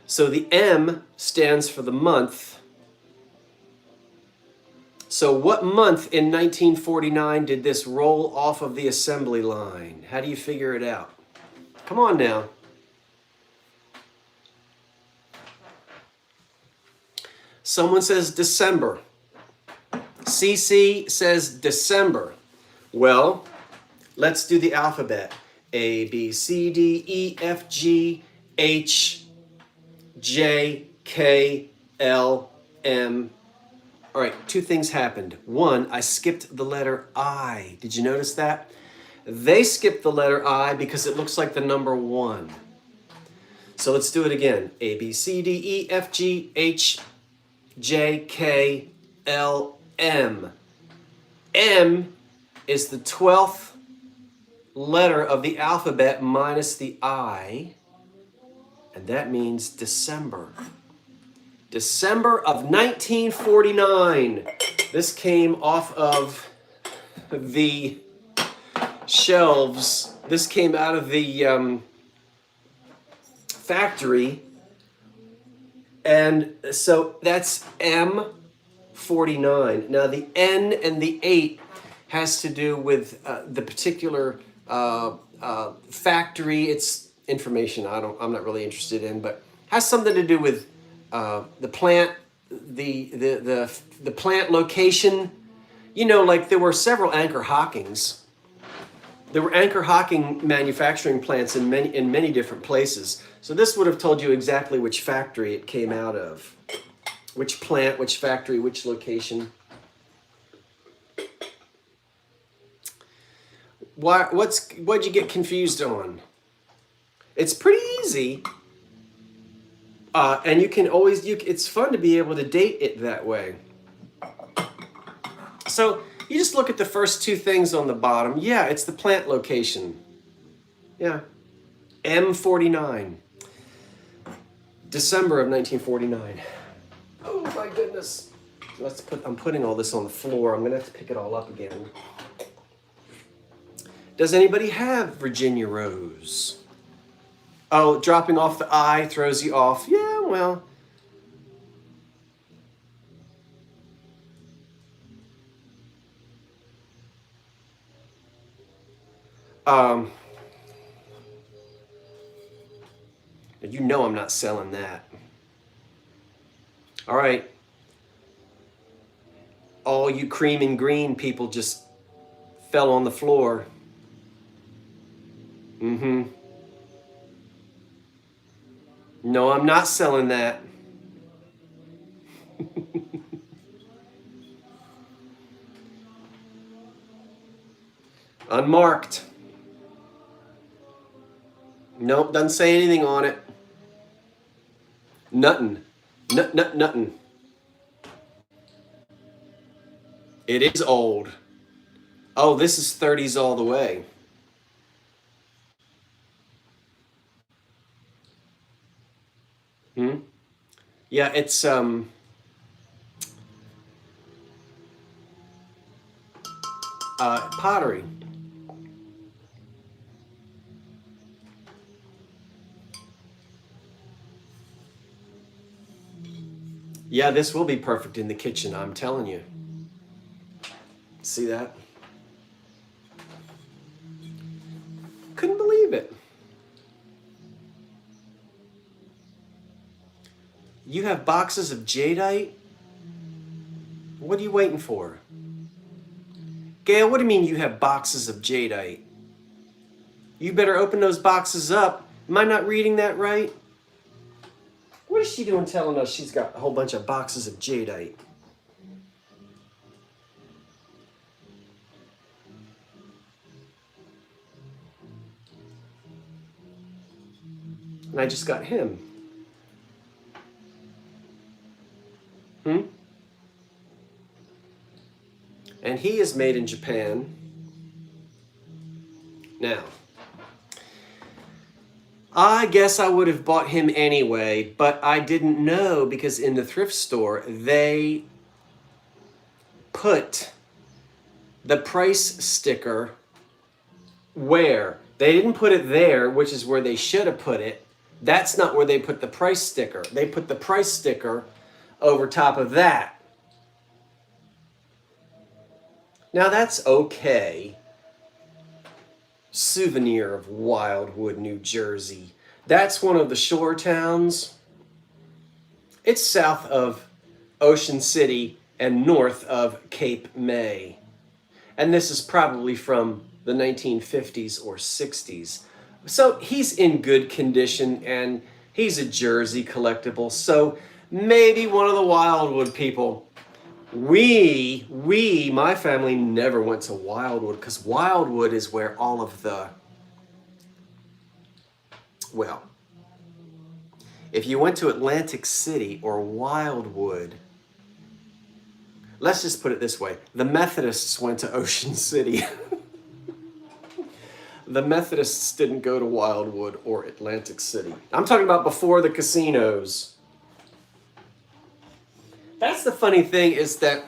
So the M stands for the month. So what month in 1949 did this roll off of the assembly line? How do you figure it out? Come on now. Someone says December. CC says December. Well, let's do the alphabet. A, B, C, D, E, F, G, H, J, K, L, M. All right, two things happened. One, I skipped the letter I. Did you notice that? They skipped the letter I because it looks like the number 1. So let's do it again. A, B, C, D, E, F, G, H, J, K, L, M. M is the 12th letter of the alphabet minus the I, and that means December. December of 1949. This came off of the shelves. This came out of the factory. And so that's M49. Now the N and the 8 has to do with the particular factory. It's information I'm not really interested in, but has something to do with the plant, the plant location. You know, like there were several Anchor Hockings. There were Anchor Hocking manufacturing plants in many different places. So this would have told you exactly which factory it came out of, which plant, which factory, which location. What'd you get confused on? It's pretty easy, and you can always it's fun to be able to date it that way. So you just look at the first two things on the bottom. Yeah, it's the plant location. Yeah, M49, December of 1949. Oh my goodness! I'm putting all this on the floor. I'm gonna have to pick it all up again. Does anybody have Virginia Rose? Oh, dropping off the I throws you off. Yeah, well. You know I'm not selling that. All right. All you cream and green people just fell on the floor. Mm-hmm. No, I'm not selling that. Unmarked. Nope, doesn't say anything on it. Nothing. Nothing. It is old. Oh, this is 30s all the way. Yeah, it's pottery. Yeah, this will be perfect in the kitchen, I'm telling you. See that? Couldn't believe it. You have boxes of jadeite? What are you waiting for? Gail, what do you mean you have boxes of jadeite? You better open those boxes up. Am I not reading that right? What is she doing telling us she's got a whole bunch of boxes of jadeite? And I just got him. And he is made in Japan. Now, I guess I would have bought him anyway, but I didn't know because in the thrift store, they put the price sticker where? They didn't put it there, which is where they should have put it. That's not where they put the price sticker. They put the price sticker over top of that. Now that's okay. Souvenir of Wildwood, New Jersey. That's one of the shore towns. It's south of Ocean City and north of Cape May. And this is probably from the 1950s or 60s. So he's in good condition and he's a Jersey collectible. So maybe one of the Wildwood people. My family never went to Wildwood because Wildwood is where all of the, well, if you went to Atlantic City or Wildwood, let's just put it this way, the Methodists went to Ocean City. The Methodists didn't go to Wildwood or Atlantic City. I'm talking about before the casinos. That's the funny thing is that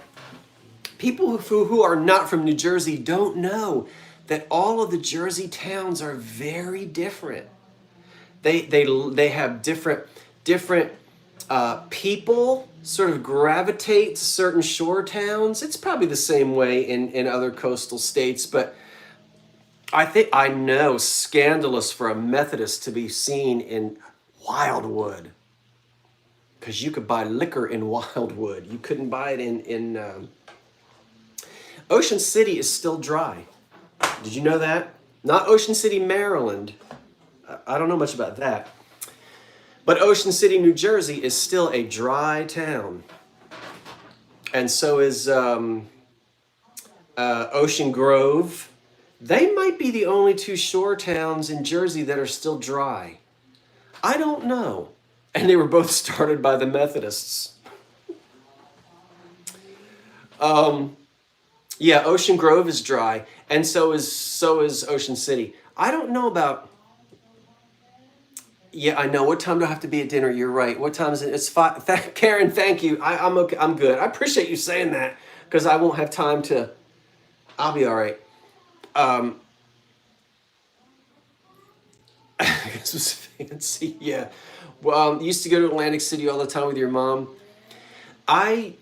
people who are not from New Jersey don't know that all of the Jersey towns are very different. They have different people sort of gravitate to certain shore towns. It's probably the same way in other coastal states, but I know, scandalous for a Methodist to be seen in Wildwood. Because you could buy liquor in Wildwood. You couldn't buy it in Ocean City is still dry. Did you know that? Not Ocean City, Maryland. I don't know much about that. But Ocean City, New Jersey is still a dry town. And so is Ocean Grove. They might be the only two shore towns in Jersey that are still dry. I don't know. And they were both started by the Methodists. Yeah, Ocean Grove is dry, and so is Ocean City. I don't know about. Yeah, I know. What time do I have to be at dinner? You're right. What time is it? It's 5. Karen, thank you. I'm okay. I'm good. I appreciate you saying that because I won't have time to. I'll be all right. This was fancy. Yeah. Well, used to go to Atlantic City all the time with your mom. I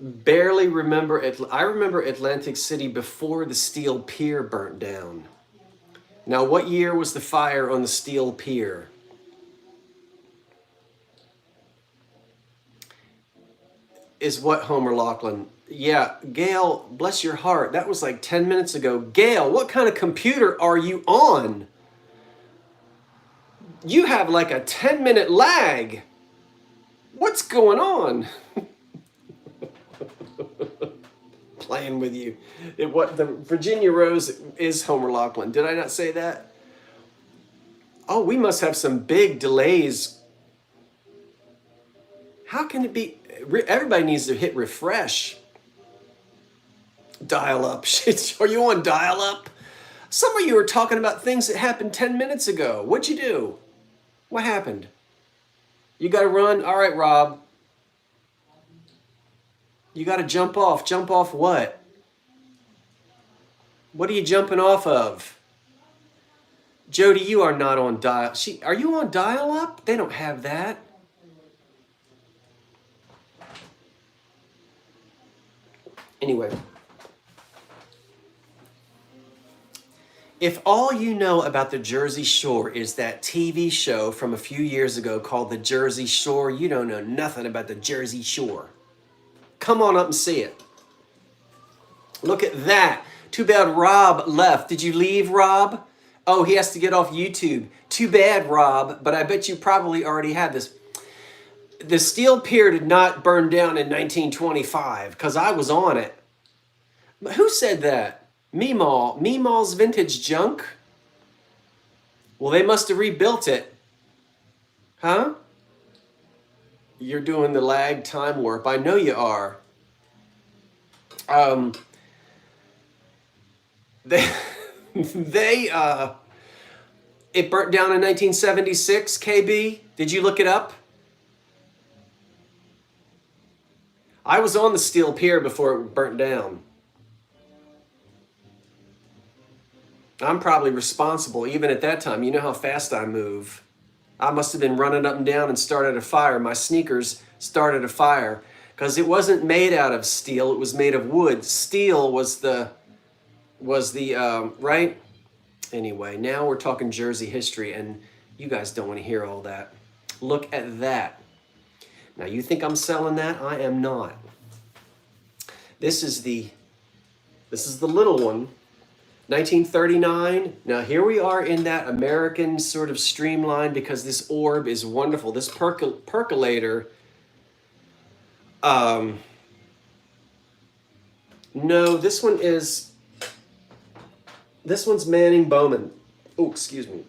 barely remember it. I remember Atlantic City before the steel pier burnt down. Now, what year was the fire on the steel pier? Is what, Homer Laughlin? Yeah, Gail, bless your heart. That was like 10 minutes ago. Gail, what kind of computer are you on? You have like a 10-minute lag. What's going on? Playing with you. What the Virginia Rose is Homer Laughlin. Did I not say that? Oh, we must have some big delays. How can it be? Everybody needs to hit refresh. Dial up. Are you on dial up? Some of you are talking about things that happened 10 minutes ago. What'd you do? What happened? You got to run? All right, Rob. You got to jump off. Jump off what? What are you jumping off of? Jody, you are not on dial. Are you on dial up? They don't have that. Anyway. If all you know about the Jersey Shore is that TV show from a few years ago called The Jersey Shore, you don't know nothing about the Jersey Shore. Come on up and see it. Look at that. Too bad Rob left. Did you leave, Rob? Oh, he has to get off YouTube. Too bad, Rob, but I bet you probably already had this. The steel pier did not burn down in 1925 because I was on it. But who said that? Meemaw. Meemaw's Vintage Junk? Well, they must have rebuilt it. Huh? You're doing the lag time warp. I know you are. It burnt down in 1976, KB. Did you look it up? I was on the steel pier before it burnt down. I'm probably responsible, even at that time. You know how fast I move. I must have been running up and down and started a fire. My sneakers started a fire because it wasn't made out of steel. It was made of wood. Steel was the right? Anyway, now we're talking Jersey history, and you guys don't want to hear all that. Look at that. Now, you think I'm selling that? I am not. This is the little one. 1939. Now here we are in that American sort of streamline because this orb is wonderful. This percolator. No, this one's Manning Bowman. Oh, excuse me.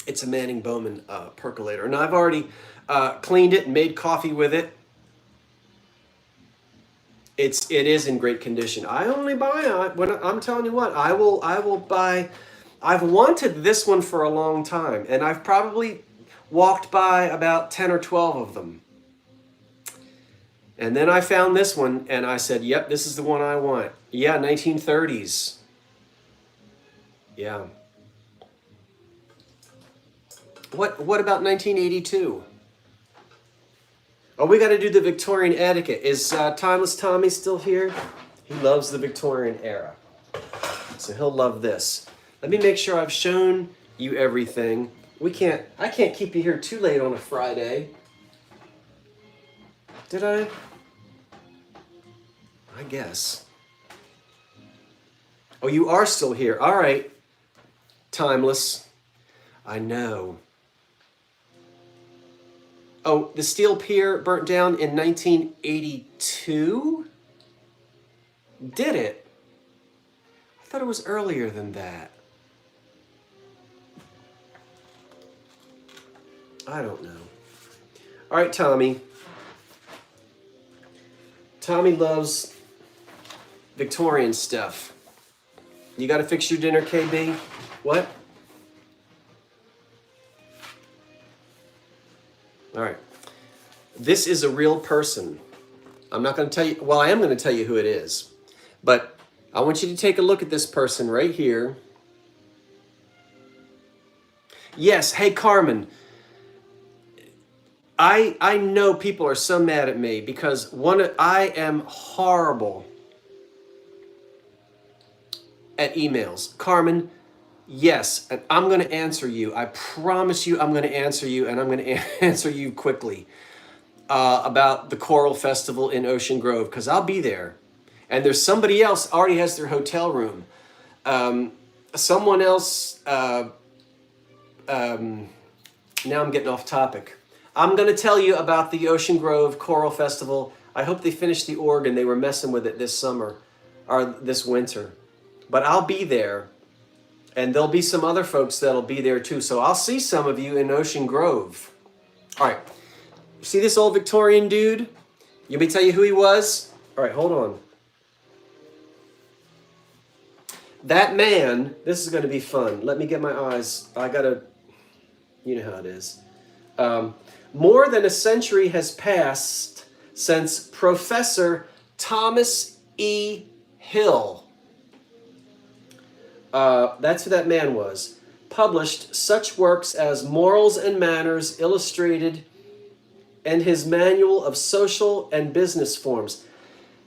It's a Manning Bowman percolator. And I've already cleaned it and made coffee with it. It is in great condition. I only buy when I'm telling you what, I will buy. I've wanted this one for a long time, and I've probably walked by about 10 or 12 of them. And then I found this one, and I said, "Yep, this is the one I want." Yeah, 1930s. Yeah. What about 1982? Oh, we got to do the Victorian etiquette. Is Timeless Tommy still here? He loves the Victorian era. So he'll love this. Let me make sure I've shown you everything. I can't keep you here too late on a Friday. Did I? I guess. Oh, you are still here. All right. Timeless. I know. Oh, the steel pier burnt down in 1982? Did it? I thought it was earlier than that. I don't know. All right, Tommy. Tommy loves Victorian stuff. You got to fix your dinner, KB? What? All right. This is a real person. I'm not going to tell you. Well, I am going to tell you who it is. But I want you to take a look at this person right here. Yes. Hey, Carmen. I know people are so mad at me because I am horrible at emails. Carmen, yes, and I'm going to answer you. I promise you I'm going to answer you, and I'm going to answer you quickly about the Choral Festival in Ocean Grove, because I'll be there. And there's somebody else already has their hotel room. Someone else, now I'm getting off topic. I'm going to tell you about the Ocean Grove Choral Festival. I hope they finished the organ. They were messing with it this summer, or this winter. But I'll be there, and there'll be some other folks that'll be there too. So I'll see some of you in Ocean Grove. All right. See this old Victorian dude? You want me to tell you who he was? All right, hold on. That man, this is going to be fun. Let me get my eyes. I got to, you know how it is. More than a century has passed since Professor Thomas E. Hill, that's who that man was, published such works as Morals and Manners Illustrated and his Manual of Social and Business Forms.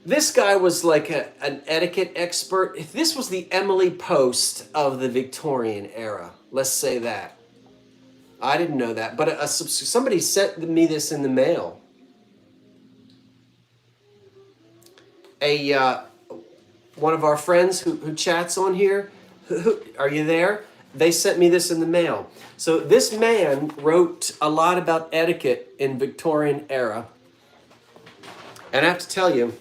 This guy was like an etiquette expert. This was the Emily Post of the Victorian era. Let's say that. I didn't know that, but somebody sent me this in the mail. One of our friends who chats on here, are you there? They sent me this in the mail. So this man wrote a lot about etiquette in Victorian era. And I have to tell you,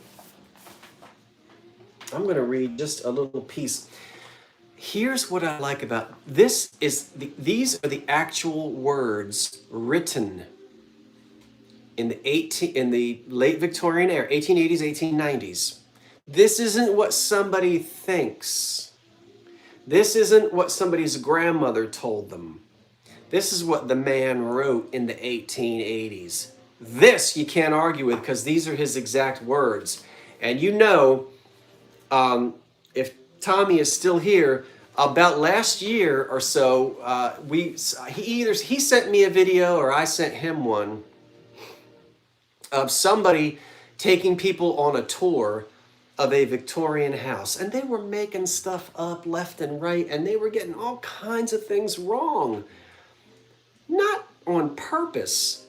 I'm going to read just a little piece. Here's what I like about this these are the actual words written in the late Victorian era, 1880s, 1890s. This isn't what somebody thinks. This isn't what somebody's grandmother told them. This is what the man wrote in the 1880s. This you can't argue with because these are his exact words. And you know, if Tommy is still here, about last year or so, he sent me a video or I sent him one of somebody taking people on a tour of a Victorian house, and they were making stuff up left and right, and they were getting all kinds of things wrong. Not on purpose,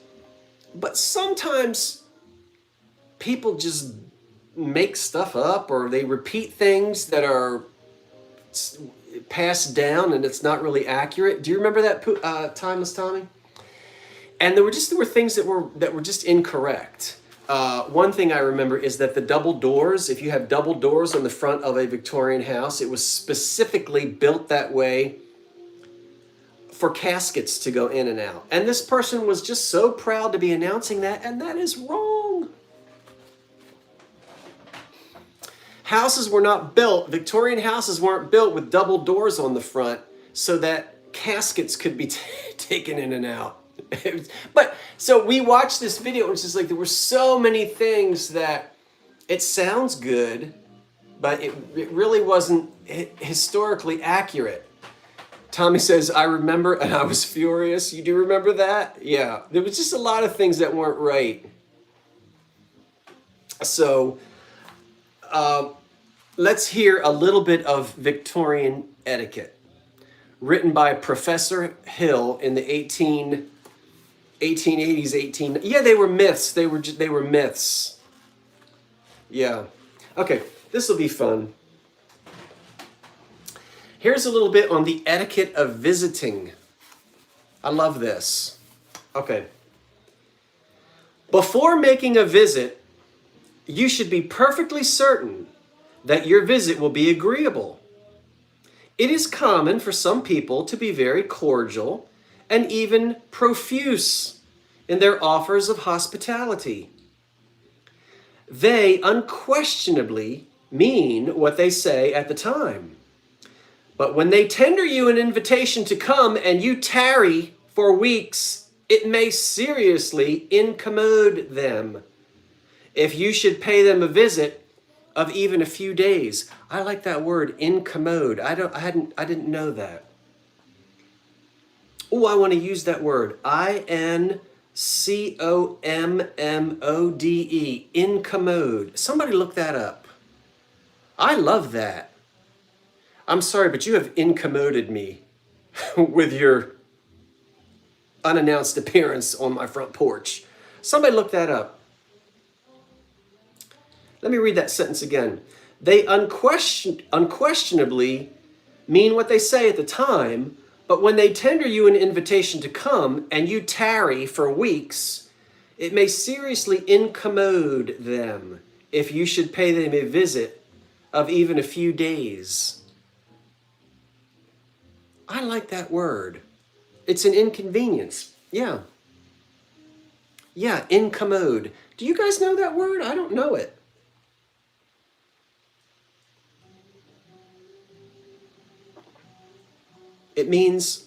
but sometimes people just make stuff up, or they repeat things that are passed down and it's not really accurate. Do you remember that, Timeless Tommy? And there were things that were just incorrect. One thing I remember is that the double doors, if you have double doors on the front of a Victorian house, it was specifically built that way for caskets to go in and out. And this person was just so proud to be announcing that, and that is wrong. Houses were not built, Victorian houses weren't built with double doors on the front so that caskets could be taken in and out. But so we watched this video, and it's just like there were so many things that it sounds good, but it really wasn't historically accurate. Tommy says, I remember, and I was furious. You do remember that? Yeah, there was just a lot of things that weren't right. So Let's hear a little bit of Victorian etiquette, written by Professor Hill in the 1880s, yeah, they were myths. They were myths. Yeah. Okay, this will be fun. Here's a little bit on the etiquette of visiting. I love this. Okay. Before making a visit, you should be perfectly certain that your visit will be agreeable. It is common for some people to be very cordial and even profuse in their offers of hospitality. They unquestionably mean what they say at the time. But when they tender you an invitation to come and you tarry for weeks, it may seriously incommode them. If you should pay them a visit of even a few days. I like that word, incommode. I didn't know that. Oh, I want to use that word. INCOMMODE. Incommode. Somebody look that up. I love that. I'm sorry, but you have incommoded me with your unannounced appearance on my front porch. Somebody look that up. Let me read that sentence again. They unquestionably mean what they say at the time, but when they tender you an invitation to come and you tarry for weeks, it may seriously incommode them if you should pay them a visit of even a few days. I like that word. It's an inconvenience. Yeah. Yeah, incommode. Do you guys know that word? I don't know it. It means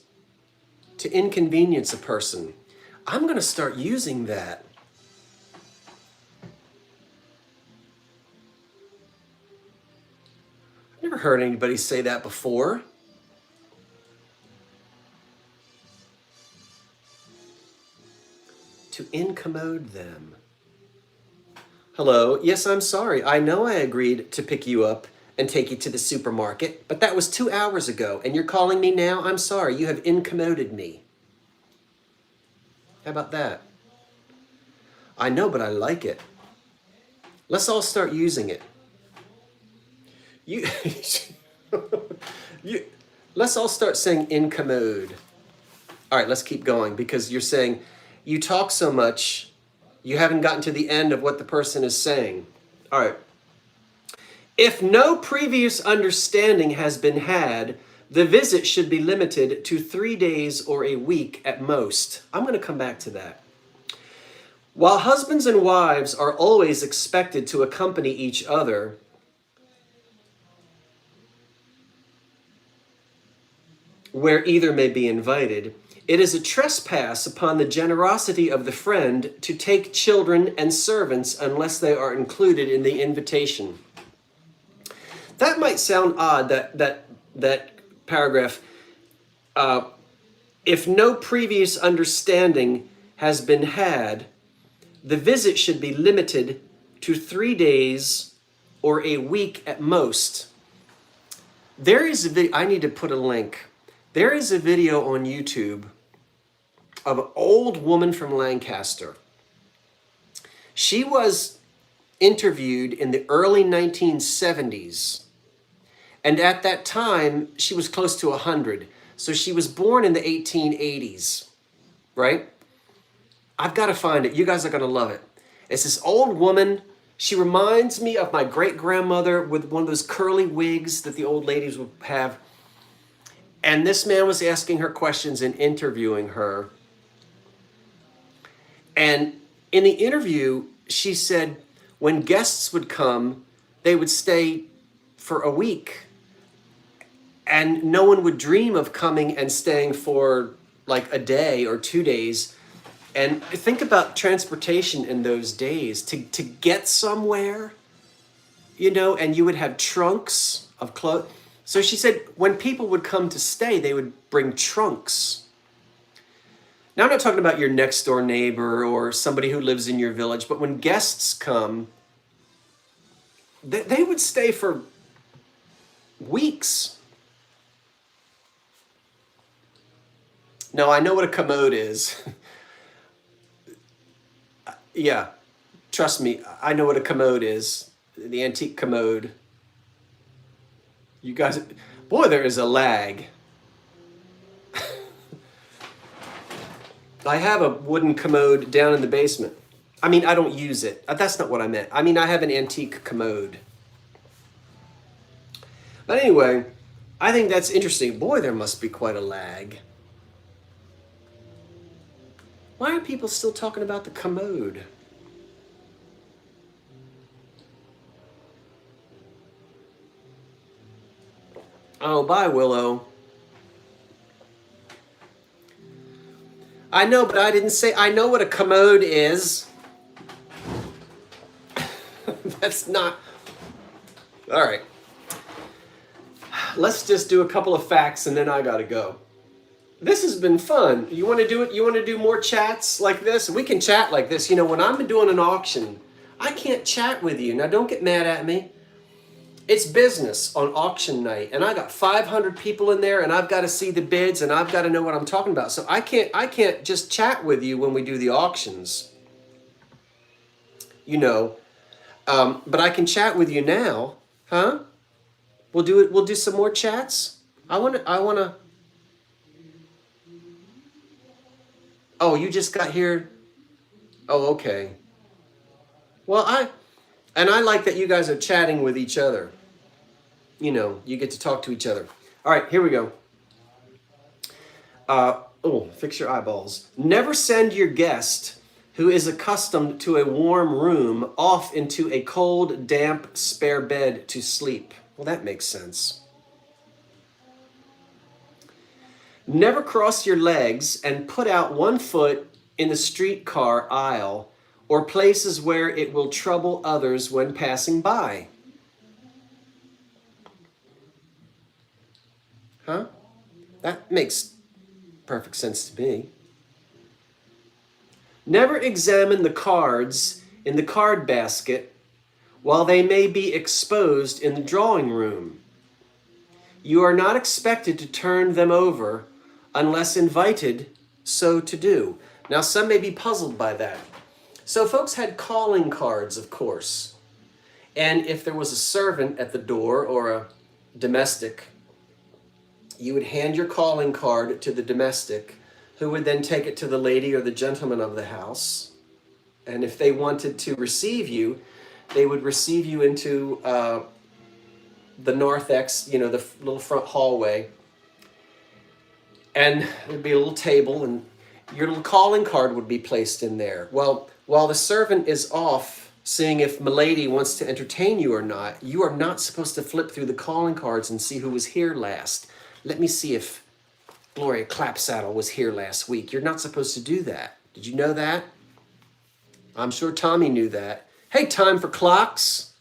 to inconvenience a person. I'm going to start using that. I've never heard anybody say that before. To incommode them. Hello, yes, I'm sorry. I know I agreed to pick you up and take you to the supermarket, but that was 2 hours ago, and you're calling me now? I'm sorry, you have incommoded me. How about that? I know, but I like it. Let's all start using it. Let's all start saying incommode. All right, let's keep going, because you're saying you talk so much, you haven't gotten to the end of what the person is saying. All right. If no previous understanding has been had, the visit should be limited to 3 days or a week at most. I'm going to come back to that. While husbands and wives are always expected to accompany each other, where either may be invited, it is a trespass upon the generosity of the friend to take children and servants unless they are included in the invitation. That might sound odd, that paragraph. If no previous understanding has been had, the visit should be limited to 3 days or a week at most. There is a video, I need to put a link. There is a video on YouTube of an old woman from Lancaster. She was interviewed in the early 1970s. And at that time, she was close to 100. So she was born in the 1880s, right? I've got to find it. You guys are going to love it. It's this old woman. She reminds me of my great-grandmother with one of those curly wigs that the old ladies would have. And this man was asking her questions and interviewing her. And in the interview, she said when guests would come, they would stay for a week. And no one would dream of coming and staying for like a day or 2 days. And think about transportation in those days. To get somewhere, you know, and you would have trunks of clothes. So she said when people would come to stay, they would bring trunks. Now, I'm not talking about your next door neighbor or somebody who lives in your village, but when guests come, they would stay for weeks. No, I know what a commode is. Yeah, trust me, I know what a commode is. The antique commode. You guys, boy, there is a lag. I have a wooden commode down in the basement. I mean, I don't use it. That's not what I meant. I mean, I have an antique commode. But anyway, I think that's interesting. Boy, there must be quite a lag. Why are people still talking about the commode? Oh, bye, Willow. I know, but I didn't say, I know what a commode is. That's not, all right. Let's just do a couple of facts and then I gotta go. This has been fun. You want to do it? You want to do more chats like this? We can chat like this. You know, when I'm doing an auction, I can't chat with you. Now, don't get mad at me. It's business on auction night, and I got 500 people in there, and I've got to see the bids, and I've got to know what I'm talking about. So I can't just chat with you when we do the auctions. You know, but I can chat with you now, huh? We'll do it. We'll do some more chats. I wanna. Oh, you just got here? Oh, okay. Well, I like that you guys are chatting with each other. You know, you get to talk to each other. All right, here we go. Fix your eyeballs. Never send your guest who is accustomed to a warm room off into a cold, damp, spare bed to sleep. Well, that makes sense. Never cross your legs and put out one foot in the streetcar aisle or places where it will trouble others when passing by. Huh? That makes perfect sense to me. Never examine the cards in the card basket while they may be exposed in the drawing room. You are not expected to turn them over unless invited so to do. Now, some may be puzzled by that. So folks had calling cards, of course. And if there was a servant at the door or a domestic, you would hand your calling card to the domestic, who would then take it to the lady or the gentleman of the house. And if they wanted to receive you, they would receive you into the narthex, you know, the little front hallway. And there'd be a little table and your little calling card would be placed in there. Well, while the servant is off seeing if milady wants to entertain you or not, you are not supposed to flip through the calling cards and see who was here last. Let me see if Gloria Clapsaddle was here last week. You're not supposed to do that. Did you know that? I'm sure Tommy knew that. Hey, time for clocks.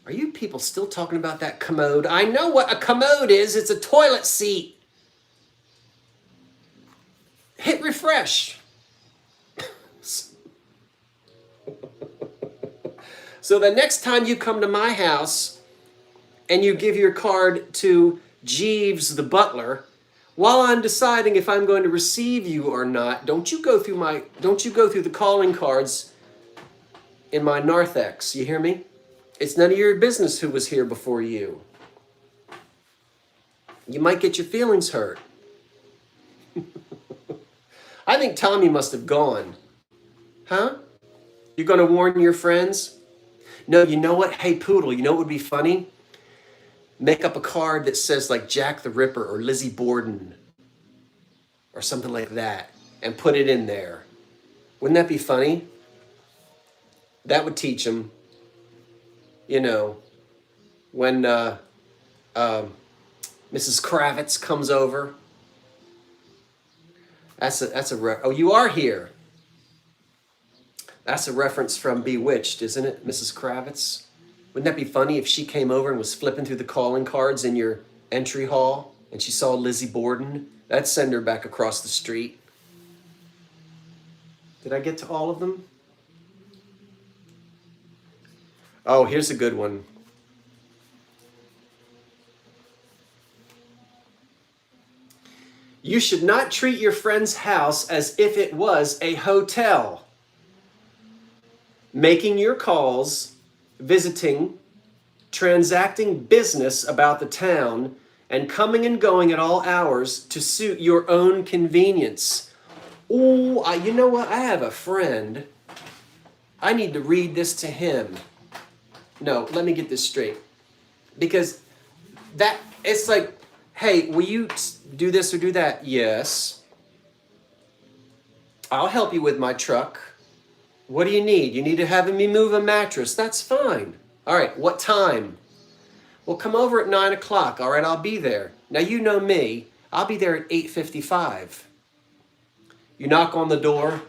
Are you people still talking about that commode? I know what a commode is. It's a toilet seat. Hit refresh. So the next time you come to my house and you give your card to Jeeves the butler, while I'm deciding if I'm going to receive you or not, don't you go through the calling cards in my narthex. You hear me? It's none of your business who was here before you. You might get your feelings hurt. I think Tommy must have gone. Huh? You're going to warn your friends? No, you know what? Hey, Poodle, you know what would be funny? Make up a card that says like Jack the Ripper or Lizzie Borden or something like that and put it in there. Wouldn't that be funny? That would teach them. You know, when Mrs. Kravitz comes over. Oh, you are here. That's a reference from Bewitched, isn't it, Mrs. Kravitz? Wouldn't that be funny if she came over and was flipping through the calling cards in your entry hall and she saw Lizzie Borden? That'd send her back across the street. Did I get to all of them? Oh, here's a good one. You should not treat your friend's house as if it was a hotel. Making your calls, visiting, transacting business about the town, and coming and going at all hours to suit your own convenience. Ooh, you know what? I have a friend. I need to read this to him. No, let me get this straight. Because it's like, hey, will you do this or do that? Yes. I'll help you with my truck. What do you need? You need to have me move a mattress. That's fine. All right, what time? Well, come over at 9 o'clock. All right, I'll be there. Now, you know me. I'll be there at 8:55. You knock on the door.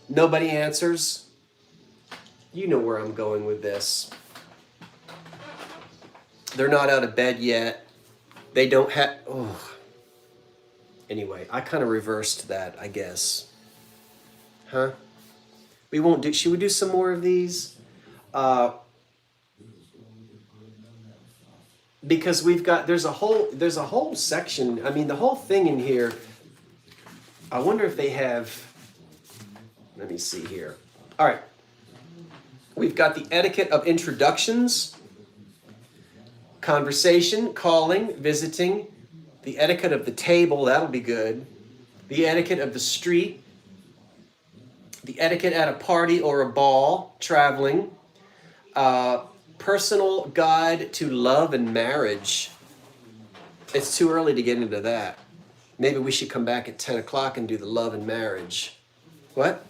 Nobody answers. You know where I'm going with this. They're not out of bed yet. They don't have... Oh. Anyway, I kind of reversed that, I guess. Huh? We won't do... Should we do some more of these? Because we've got... There's a whole section. I mean, the whole thing in here... I wonder if they have... Let me see here. All right. We've got the etiquette of introductions, conversation, calling, visiting, the etiquette of the table, that'll be good, the etiquette of the street, the etiquette at a party or a ball, traveling, personal guide to love and marriage. It's too early to get into that. Maybe we should come back at 10 o'clock and do the love and marriage. What?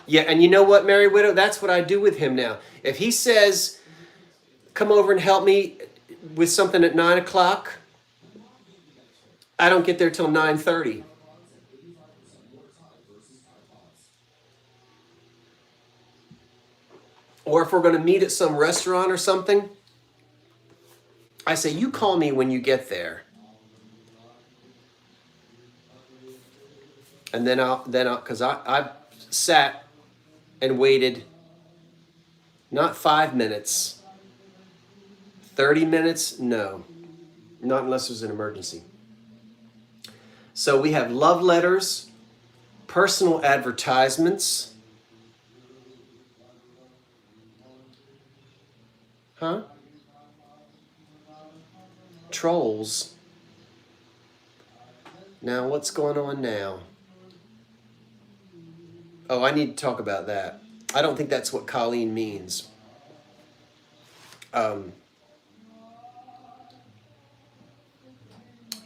Yeah, and you know what, Mary Widow? That's what I do with him now. If he says, come over and help me with something at 9 o'clock, I don't get there till 9:30. Or if we're going to meet at some restaurant or something, I say, you call me when you get there. And then because I've sat and waited not 5 minutes, 30 minutes, no, not unless there's an emergency. So we have love letters, personal advertisements. Huh? Trolls. Now, what's going on now? Oh, I need to talk about that. I don't think that's what Colleen means.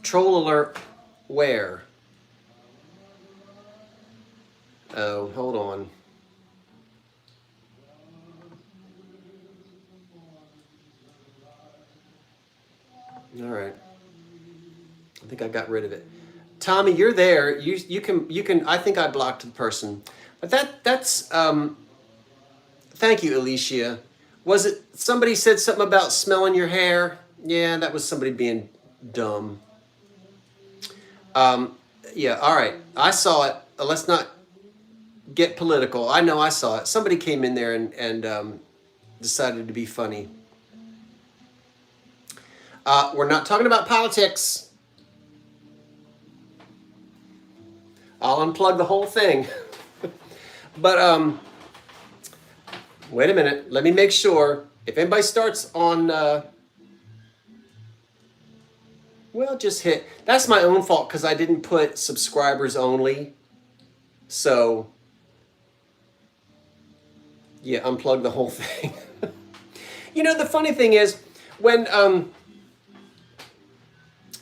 Troll alert, where? Oh, hold on. All right. I think I got rid of it. Tommy, you're there. You can. I think I blocked the person. But that's thank you, Alicia. Was it somebody said something about smelling your hair? Yeah, that was somebody being dumb. Yeah, all right. I saw it. Let's not get political. I know I saw it. Somebody came in there and decided to be funny. We're not talking about politics. I'll unplug the whole thing. But wait a minute. Let me make sure. If anybody starts on, well, just hit. That's my own fault because I didn't put subscribers only. So, yeah, unplug the whole thing. You know, the funny thing is when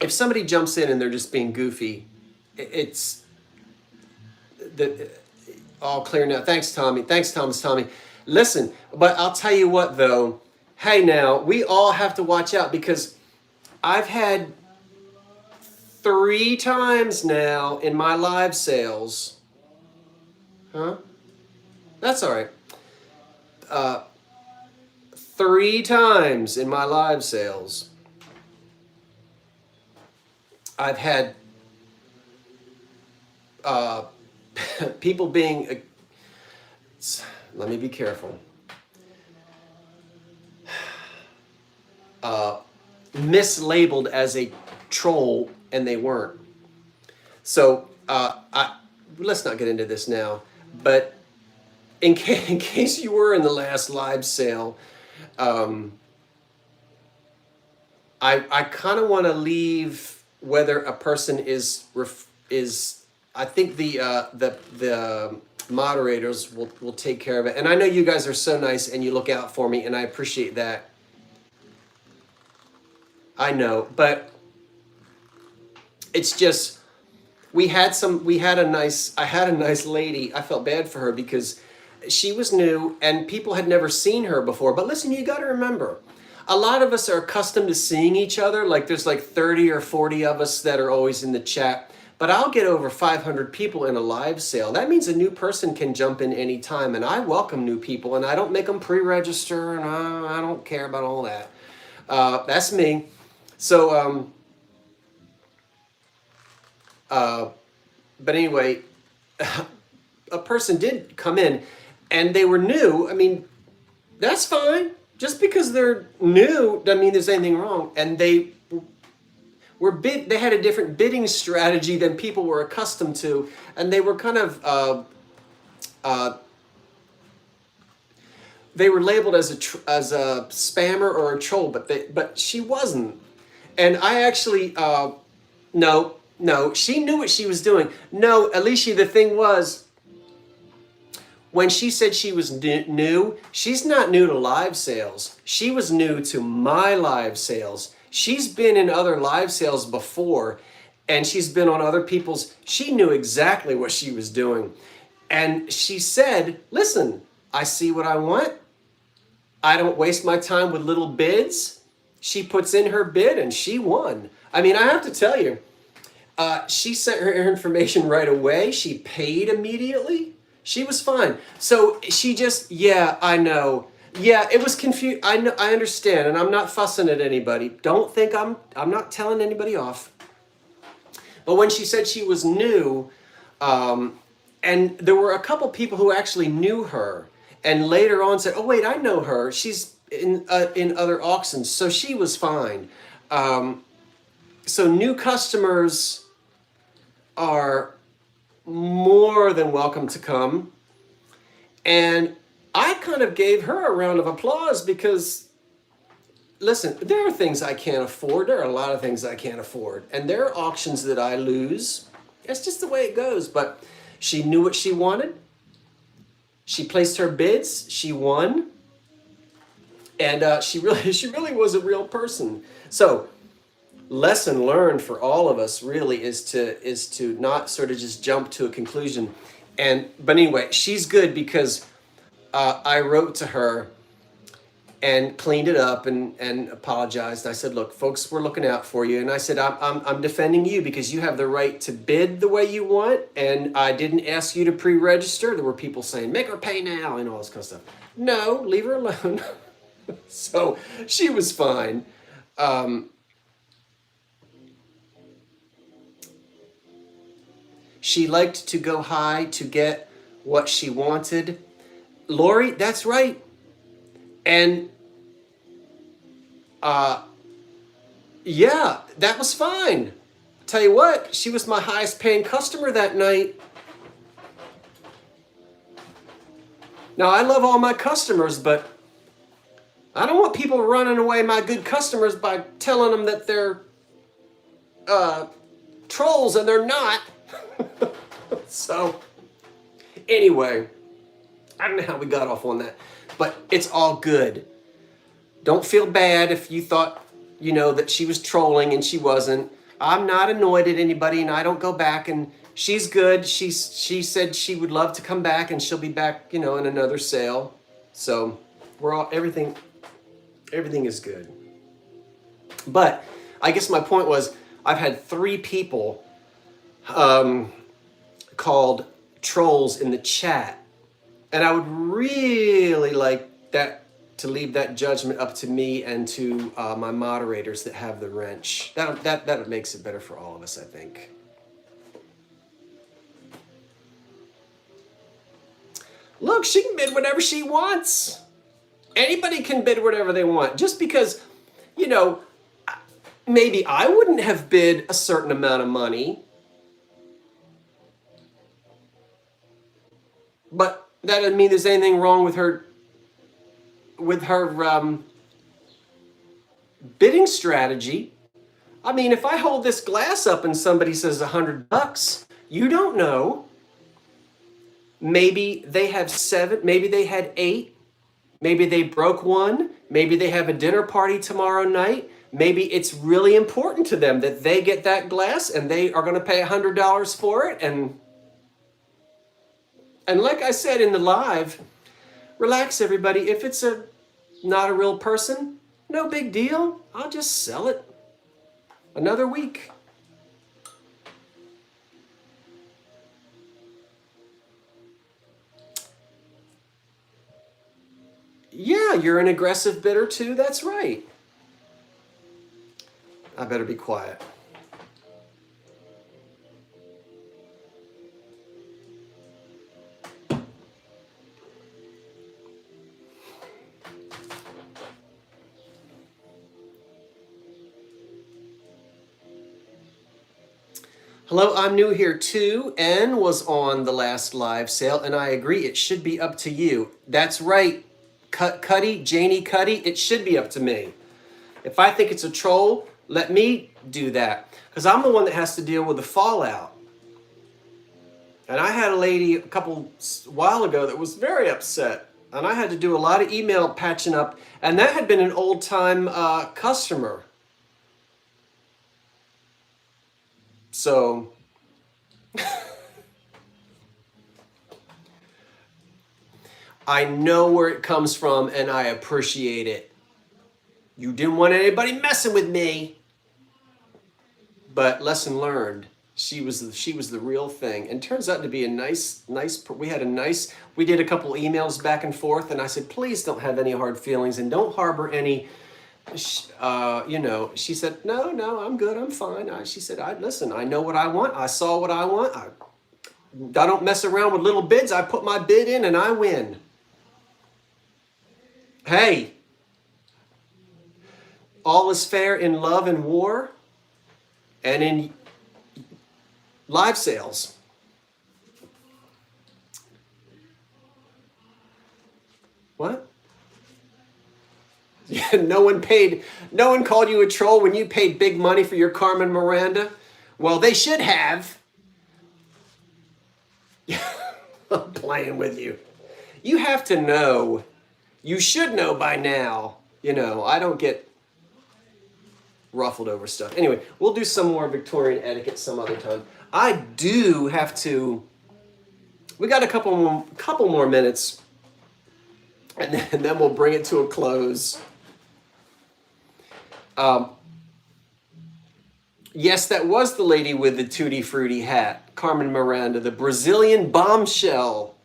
if somebody jumps in and they're just being goofy, it's all clear now. Thanks, Tommy. Thanks, Tommy. Listen, but I'll tell you what, though. Hey, now, we all have to watch out because I've had 3 times now in my live sales. Huh? That's all right. 3 times in my live sales, I've had people being let me be careful. Mislabeled as a troll, and they weren't. So let's not get into this now. But in case you were in the last live sale, I kind of want to leave whether a person is. I think the moderators will take care of it, and I know you guys are so nice and you look out for me, and I appreciate that. I know, but it's just I had a nice lady. I felt bad for her because she was new and people had never seen her before. But listen, you got to remember, a lot of us are accustomed to seeing each other. Like there's like 30 or 40 of us that are always in the chat. But I'll get over 500 people in a live sale. That means a new person can jump in anytime, and I welcome new people, and I don't make them pre-register, and I don't care about all that. That's me. So, but anyway, a person did come in, and they were new. I mean, that's fine. Just because they're new doesn't mean there's anything wrong. And they had a different bidding strategy than people were accustomed to, and they were kind of they were labeled as a spammer or a troll, but she wasn't. And I actually no, she knew what she was doing. No, Alicia, the thing was, when she said she was new, she's not new to live sales. She was new to my live sales. She's been in other live sales before, and she's been on other people's. She knew exactly what she was doing. And she said, listen, I see what I want. I don't waste my time with little bids. She puts in her bid and she won. I mean, I have to tell you, she sent her information right away. She paid immediately. She was fine. So she just, yeah, I know. Yeah, it was confused. I know, I understand, and I'm not fussing at anybody. Don't think I'm not telling anybody off. But when she said she was new, and there were a couple people who actually knew her, and later on said, "Oh wait, I know her. She's in other auctions," so she was fine. So new customers are more than welcome to come, and I kind of gave her a round of applause because, listen, there are things I can't afford. There are a lot of things I can't afford. And there are auctions that I lose. It's just the way it goes. But she knew what she wanted. She placed her bids. She won. And she really was a real person. So, lesson learned for all of us really is to not sort of just jump to a conclusion. But anyway, she's good because I wrote to her and cleaned it up and apologized. I said, look, folks, we're looking out for you. And I said, I'm defending you because you have the right to bid the way you want. And I didn't ask you to pre-register. There were people saying, make her pay now and all this kind of stuff. No, leave her alone. So she was fine. She liked to go high to get what she wanted. Lori, that's right. And yeah, that was fine. Tell you what, she was my highest paying customer that night. Now, I love all my customers, but I don't want people running away my good customers by telling them that they're trolls and they're not. So, anyway, I don't know how we got off on that, but it's all good. Don't feel bad if you thought, that she was trolling and she wasn't. I'm not annoyed at anybody, and I don't go back, and she's good. She said she would love to come back, and she'll be back, in another sale. So everything is good. But I guess my point was, I've had 3 people called trolls in the chat, and I would really like that to leave that judgment up to me and to my moderators that have the wrench. That makes it better for all of us, I think. Look, she can bid whatever she wants. Anybody can bid whatever they want. Just because, you know, maybe I wouldn't have bid a certain amount of money, but that doesn't mean there's anything wrong with her bidding strategy. I mean, if I hold this glass up and somebody says $100, you don't know. Maybe they have 7, maybe they had 8, maybe they broke one, maybe they have a dinner party tomorrow night. Maybe it's really important to them that they get that glass and they are going to pay $100 for it. And like I said in the live, relax everybody. If it's not a real person, no big deal. I'll just sell it another week. Yeah, you're an aggressive bidder too. That's right. I better be quiet. Hello, I'm new here too. N was on the last live sale, and I agree, it should be up to you. That's right, Janie Cuddy, it should be up to me. If I think it's a troll, let me do that, because I'm the one that has to deal with the fallout. And I had a lady a while ago that was very upset, and I had to do a lot of email patching up, and that had been an old-time customer. So, I know where it comes from and I appreciate it. You didn't want anybody messing with me. But lesson learned. She was the real thing. And turns out to be a nice, we did a couple emails back and forth, and I said, please don't have any hard feelings and don't harbor any she said, no, I'm good, I'm fine. She said, listen, I know what I want. I saw what I want. I don't mess around with little bids. I put my bid in and I win. Hey, all is fair in love and war and in live sales. What? Yeah, no one called you a troll when you paid big money for your Carmen Miranda? Well, they should have. I'm playing with you. You have to know. You should know by now. I don't get ruffled over stuff. Anyway, we'll do some more Victorian etiquette some other time. I do have to. We got a couple more minutes, and then we'll bring it to a close. Yes, that was the lady with the Tutti Frutti hat, Carmen Miranda, the Brazilian bombshell.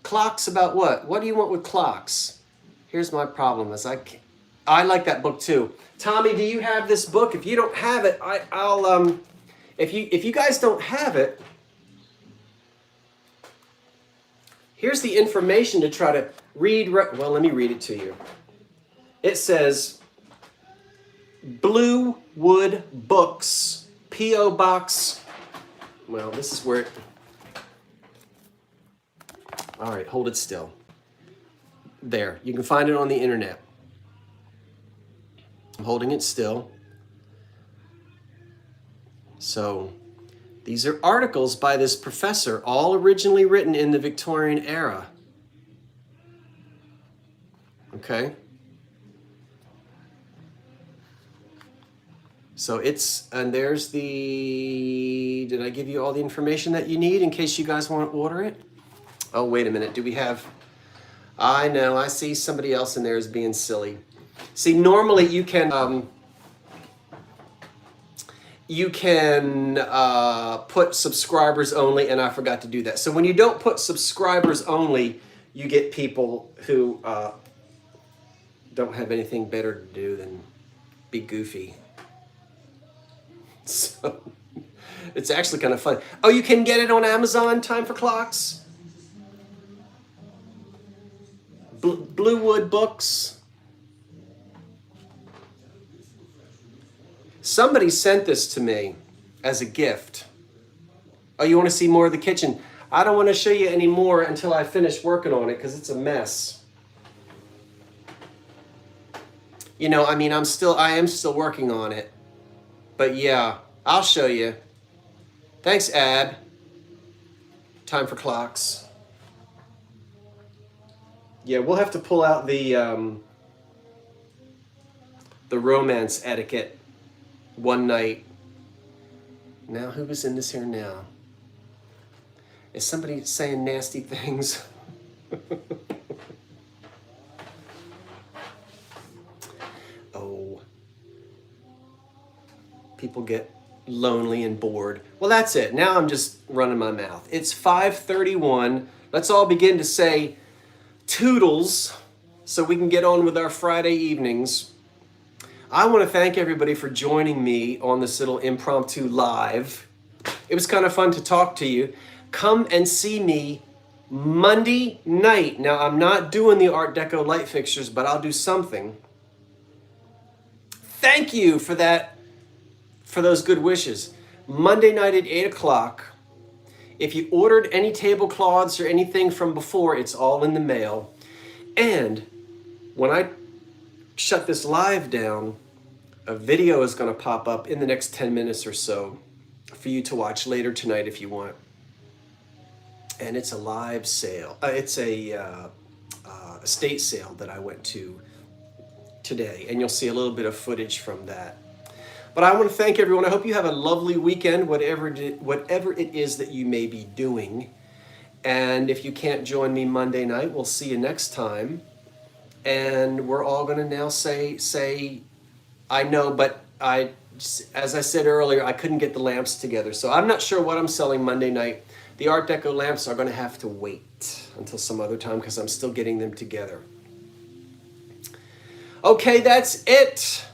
Clocks about what? What do you want with clocks? Here's my problem: is I like that book too. Tommy, do you have this book? If you don't have it, I'll if you guys don't have it, here's the information to try to read. Well, let me read it to you. It says, Blue Wood Books, P.O. Box. Well, this is where it. All right, hold it still. There, you can find it on the internet. I'm holding it still. So, these are articles by this professor, all originally written in the Victorian era. Okay? So and there's did I give you all the information that you need in case you guys want to order it? Oh, wait a minute, do we have, I know, I see somebody else in there is being silly. See, normally you can put subscribers only, and I forgot to do that. So when you don't put subscribers only, you get people who don't have anything better to do than be goofy. So It's actually kind of fun. Oh, you can get it on Amazon, Time for Clocks? Bluewood Books. Somebody sent this to me as a gift. Oh, you want to see more of the kitchen? I don't want to show you any more until I finish working on it because it's a mess. You know, I mean, I am still working on it. But yeah, I'll show you. Thanks, Ab. Time for Clocks. Yeah, we'll have to pull out the romance etiquette one night. Now, who was in this here now? Is somebody saying nasty things? Oh. People get lonely and bored. Well, that's it. Now I'm just running my mouth. It's 5:31. Let's all begin to say toodles so we can get on with our Friday evenings. I want to thank everybody for joining me on this little impromptu live. It was kind of fun to talk to you. Come and see me Monday night. Now, I'm not doing the Art Deco light fixtures, but I'll do something. Thank you for that, for those good wishes. Monday night at 8 o'clock. If you ordered any tablecloths or anything from before, it's all in the mail. And when I shut this live down, a video is going to pop up in the next 10 minutes or so for you to watch later tonight if you want. And it's a live sale. It's a estate sale that I went to today, and you'll see a little bit of footage from that. But I want to thank everyone. I hope you have a lovely weekend, whatever it is that you may be doing. And if you can't join me Monday night, we'll see you next time. And we're all going to now say, I know, but as I said earlier, I couldn't get the lamps together. So I'm not sure what I'm selling Monday night. The Art Deco lamps are going to have to wait until some other time because I'm still getting them together. Okay, that's it.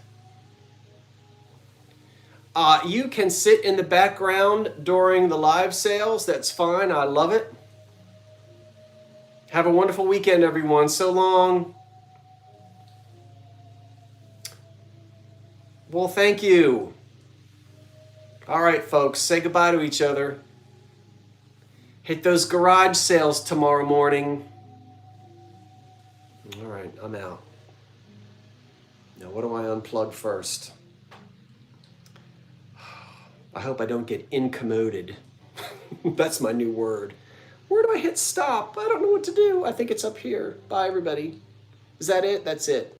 You can sit in the background during the live sales. That's fine. I love it. Have a wonderful weekend, everyone. So long. Well, thank you. All right, folks, say goodbye to each other. Hit those garage sales tomorrow morning. All right, I'm out. Now, what do I unplug first? I hope I don't get incommoded. That's my new word. Where do I hit stop? I don't know what to do. I think it's up here. Bye, everybody. Is that it? That's it.